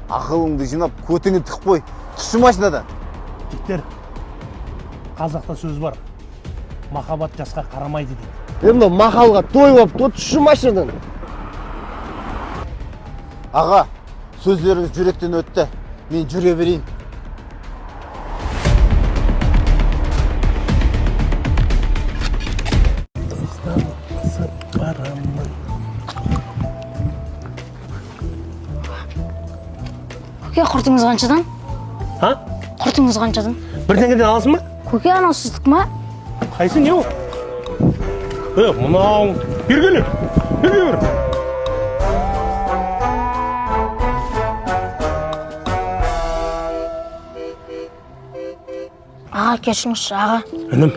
Ақылыңды жинап, көтіңі тік қой. Түсі машинадан. Жіктер, қазақта сөз бар. Махаббат жасқа қарамайды дейді. Енді мақалға той болып, түсі машинадан. Аға, сөздеріңіз жүректен өтті. Мен жүре берейін. Көке, құртыңыз қаншадан? Құртыңыз қаншадан? Бір теңгеден аласың ба? Көке, анау сыздық ма? Қайсы не ол? Мынау, бергелі, берге бер. Аға, кешіңізші, аға. Інім,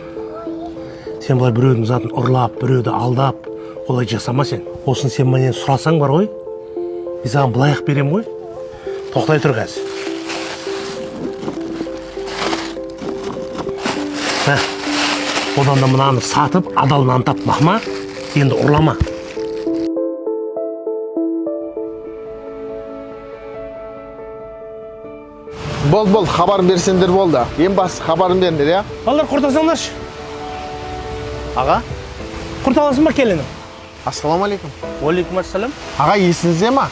сен былай біреудің затын ұрлап, біреуді алдап, олай жасама сен. Осын сен менен сұрасаң бар ғой, мен саған былайық берем ғой. Тоқтай тұр қазір. Одан да мынаны сатып, адал нан тап, мақма, енді ұрлама. Бол, хабарын берсендер болды. Ең басы хабарын беріңдер, я? Балдар, құртасаңдаршы. Аға? Құрт аласың ба келінім? Ассаламалейкум. Уалейкум ассалам. Аға, есіңізде ма?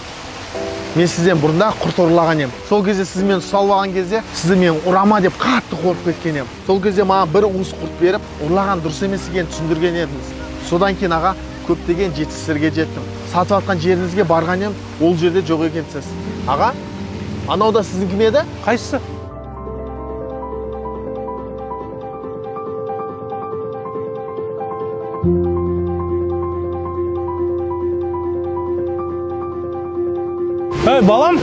Мен сізден бұрында құрт ұрлаған ем. Сол кезде сіз мені ұсталып алған кезде, сізді мен ұрама деп қатты қорқып кеткен ем. Сол кезде маған бір уыс құрт беріп, ұрлаған дұрыс емес екенін түсіндірген едіңіз. Содан кейін аға, көптеген жетістіктерге жеттім. Сатып атқан жеріңізге барған ем, ол жерде жоқ екенсіз. Аға, анау да сіздің кім еді? Қайсысы? Балам!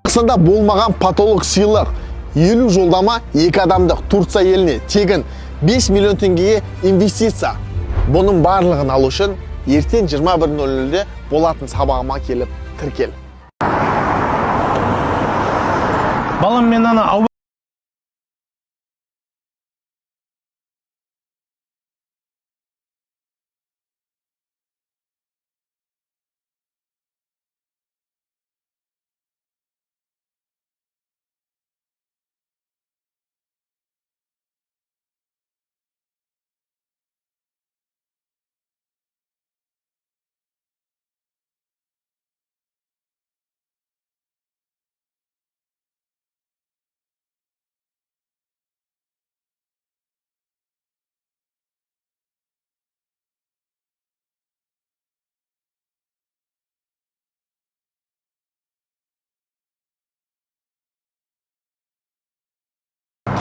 Қазақстанда болмаған патолог сыйлық. 50 жолдама 2 адамдық Турция еліне тегін 5 миллион теңгеге инвестиция. Бұның барлығын алу үшін ертең 21:00-де болатын сабағыма келіп тіркел. Балам, мен ана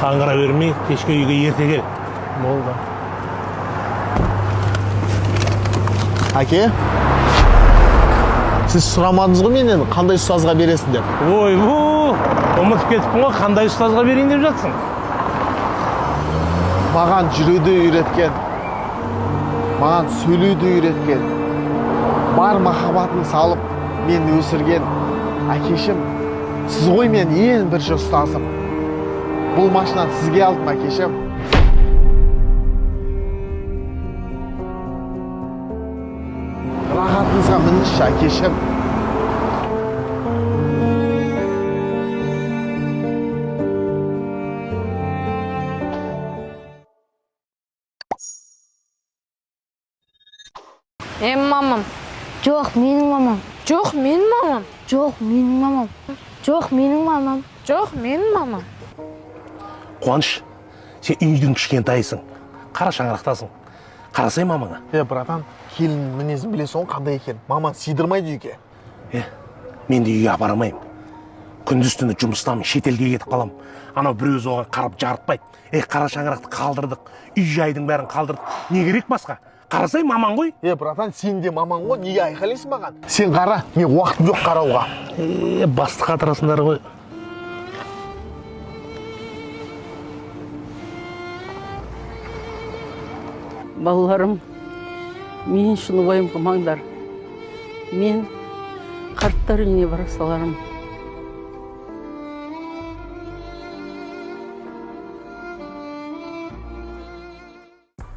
қаңғыра бермей, кешке үйге ерте кел. Болды. Әке, сіз сұрамадыңыз ғой менен қандай ұстазға бересің деп? Ұмытып кетіппін ғой, қандай ұстазға берейін деп жатсың? Маған жүруді үйреткен, маған сөйлеуді үйреткен, бар махаббатын салып, мен өсірген әкешім, сіз ғой мен ең бірінші ұстазым. Бұл машинаны сізге алдым, әкешім. Рахатыңызға мініші, әкешім. Мамам. Жоқ, менің мамам. Жоқ, менің мамам. Жоқ, менің мамам. Жоқ, менің мамам. Жоқ, менің мамам. Қуаныш, сен үйдің кішкентайсың, қара шаңырақтасың. Қарасай мамаңа. Братан, келін мінезін білесің қандай екен. Маман сидырмайды үйге. Мен де үйге апарамайым. Күндіз-түні жұмыстамын, шетелге кетіп қалам. Анау біреуі оған қарап жарытпайды. Қара шаңырақты қалдырдық, үй жайдың бәрін қалдырдық. Не керек басқа? Қарасай маман ғой. Братан, сен де маман ғой, неге айқайлайсың маған? Сен қара, мен уақытым жоқ қарауға. Басты қатырасыңдар ғой. балаларым, мен үшін уайымдамаңдар. Мен қарттар үйіне бара саларым.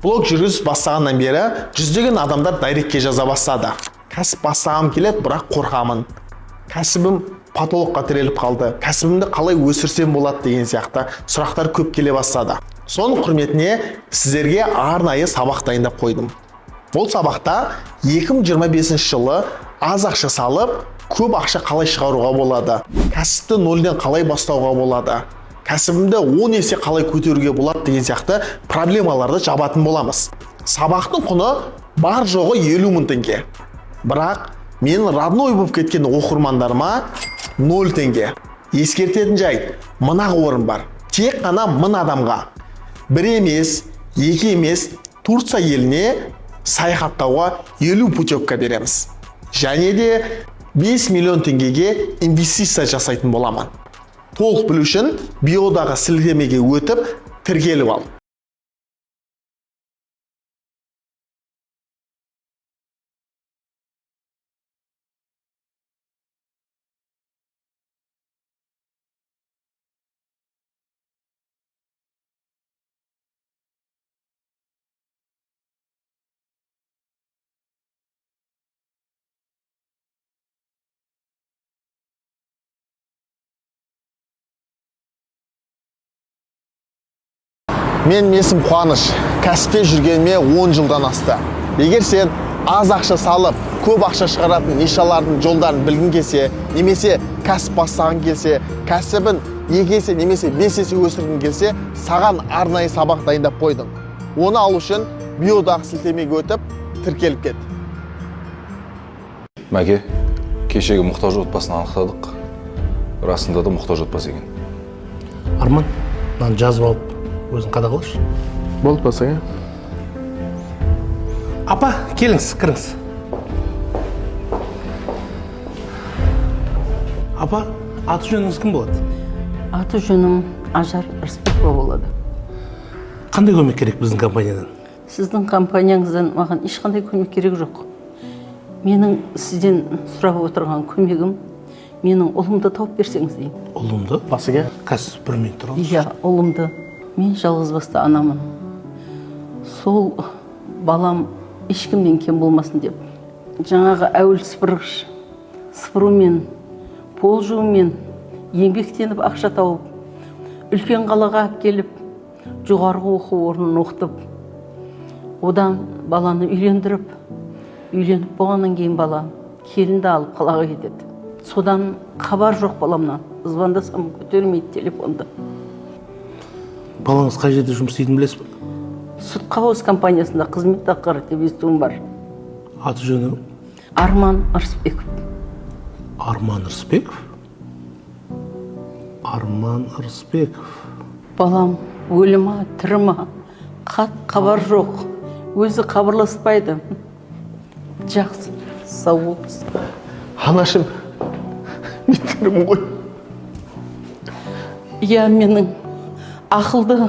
Блог жүргізіп бастағаннан бері жүздеген адамдар дайректке жаза бастады. Кәсіп бастағым келеді, бірақ қорқамын. Кәсібім патологқа тіреліп қалды. Кәсібімді қалай өсірсем болады деген сияқты сұрақтар көп келе бастады. Соның құрметіне сіздерге арнайы сабақ дайындап қойдым. Бұл сабақта 2025 жылы аз ақша салып, көп ақша қалай шығаруға болады. Кәсіпті нөлден қалай бастауға болады. Кәсібімді 10 есе қалай көтеруге болады деген сияқты проблемаларды жабатын боламыз. Сабақтың құны бар жоғы 50 мың теңге. Бірақ мен родной болып кеткен оқырмандарыма 0 теңге. Ескертетін жайт, мына орын бар. Тек қана 1000 адамға. 1 емес, 2 емес, Турция еліне саяхаттауға 50 путевка береміз. Және де 5 миллион теңгеге инвестиция жасайтын боламын. Толық білу үшін биодағы сілтемеге өтіп, тіркеліп ал. Мен есім Қуаныш, кәсіпте жүргеніме 10 жылдан асты. Егер сен аз ақша салып, көп ақша шығаратын нишалардың жолдарын білгің келсе, немесе кәсіп бастағың келсе, кәсібін 2 есе немесе 5 есе өсіргің келсе, саған арнайы сабақ дайындап қойдым. Оны алу үшін биодағы сілтемеге өтіп, тіркеліп кет. Мәке, кешегі мұқтаж отбасын анықтадық. Расында да мұқтаж отбасы екен. Арман, мынаны жазып алып, өзің қадағалашы. Болды басаға. Апа, келіңіз, кіріңіз. Апа, аты жөніңіз кім болады? Аты жөнім Ажар Рысбекова болады. Қандай көмек керек біздің компаниядан? Сіздің компанияңыздан маған ешқандай көмек керек жоқ. Менің сізден сұрап отырған көмегім, менің ұлымды тауып берсеңіз дейін. Ұлымды? Басыға? Қазір 1 минут тұрыңыз. Иә, ұлымды. Мен жалғызбасты анамын. Сол балам ешкімнен кем болмасын деп. Жаңағы әуел сыпырғыш, сыпырумен, пол жуумен еңбектеніп ақша тауып, үлкен қалаға келіп, жоғарғы оқу орнын оқытып, одан баланы үйленіп болғаннан кейін бала келінді алып қалаға кетеді. Содан хабар жоқ баламнан. Звондасам көтермейді телефонды. Балаңыз қай жерде жұмыс істейтінін білесіз бе? Сүтқауыз компаниясында қызмет атқарады деп естуім бар. Аты жөні? Арман Рысбеков. Арман Рысбеков? Арман Рысбеков. Балам өлі ма, тірі ма? Хабар жоқ. Өзі хабарласпайды. Жақсы, сау болыңыз. Анашым, мен тірімін ғой. Иә, менің ақылды,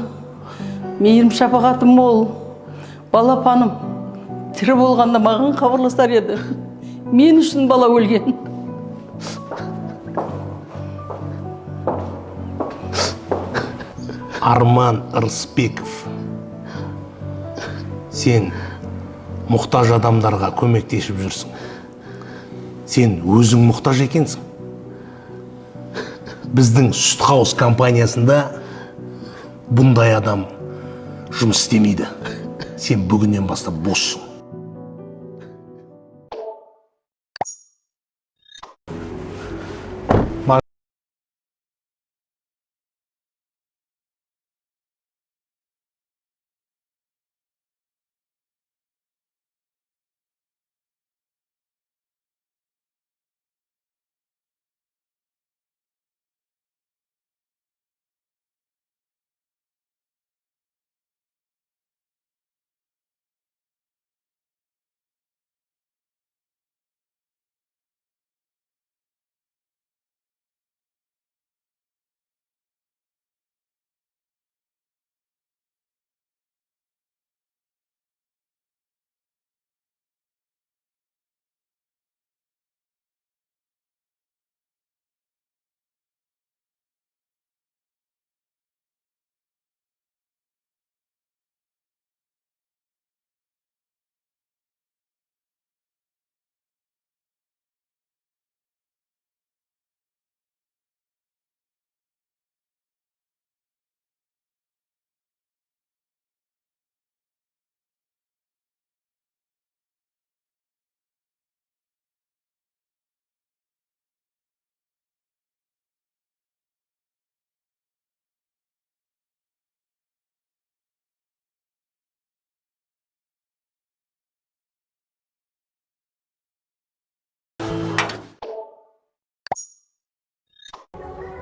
мейірім шапағатым мол, балапаным тірі болғанда маған хабарласар еді. Мен үшін бала өлген. Арман Рысбеков. Сен мұқтаж адамдарға көмектесіп жүрсің. Сен өзің мұқтаж екенсің. Біздің Сүтқауыз компаниясында бұндай адам жұмыс істемейді. Сен бүгіннен бастап боссың.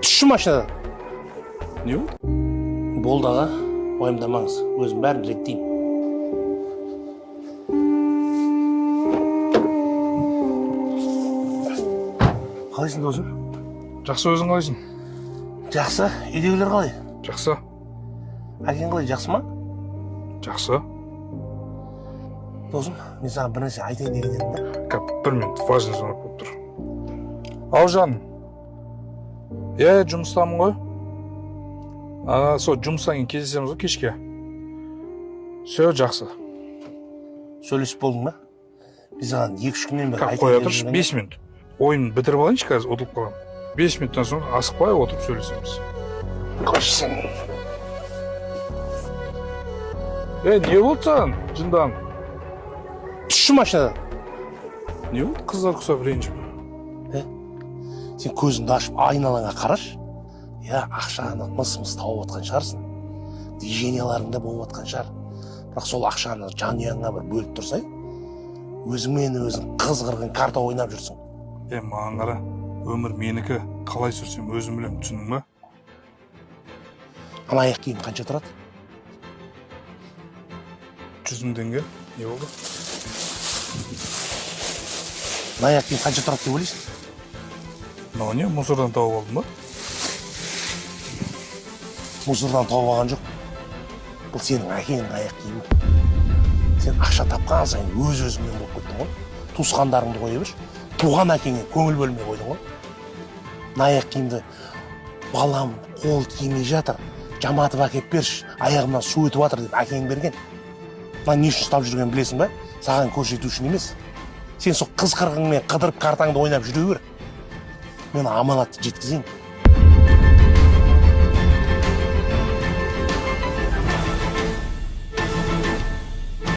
Түшші машинадан. Не болды? Болды аға, уайымдамаңыз. Өзім бәрін реттеймін. Қалайсың досым? Жақсы, өзің қалайсың? Жақсы. Үйдегілер қалай? Жақсы. Әкең қалай, жақсы ма? Жақсы. Досым, мен саған бір нәрсе айтайын деген едім да. Бір минут, важный звонок болып тұр. Ау жаным. Жұмыстамын ғой. Сол жұмыстан кейін кездесеміз ғой кешке. Все, жақсы. Сөйлесіп болдың ба? Біз саған 2-3 күннен бері Қоя тұршы, 5 минут. Ойын бітіріп алайыншы, қазір ұтылып қалам. 5 минуттан соң асықпай отырып сөйлесеміз. Қошсың. Не болды саған, жындан? Түшші машинадан. Не болды, қыздар құсап ренжіп? Сен көзіңді ашып айналаңа қараш. Ақшаны мыс-мыс тауып отқан шығарсың. Движенияларында болып отқан шығар. Бірақ сол ақшаны жанұяңа бір бөліп тұрсай, өзіңмен өзің қыз-қырғын карта ойнап жүрсің. Маған қара, өмір менікі, қалай сүрсем өзім білем, түсіндің ба? Ана аяқ киім қанша тұрады? 100 теңге. Не болды? Ана аяқ киім қанша тұрады деп ойлайсың? Мынау не, мусордан тауып алдым ба? Мусордан тауып алған жоқ. Бұл сенің әкеңнің аяқ киімі. Сен ақша тапқан сайын өз-өзіңнен болып кеттің ғой. Туысқандарыңды қоя бер. Туған әкеңе көңіл бөлмей қойдың ғой. Мына аяқ киімді балам қолы тимей жатыр, жаматып әкеп берші, аяғымнан су өтіп жатыр деп әкең берген. Мына не үшін ұстап жүрген білесің ба? Саған көрсету үшін емес. Сен сол қыз-қырғыңмен қыдырып картаңды ойнап жүре бер. Мен аманатты жеткізейін.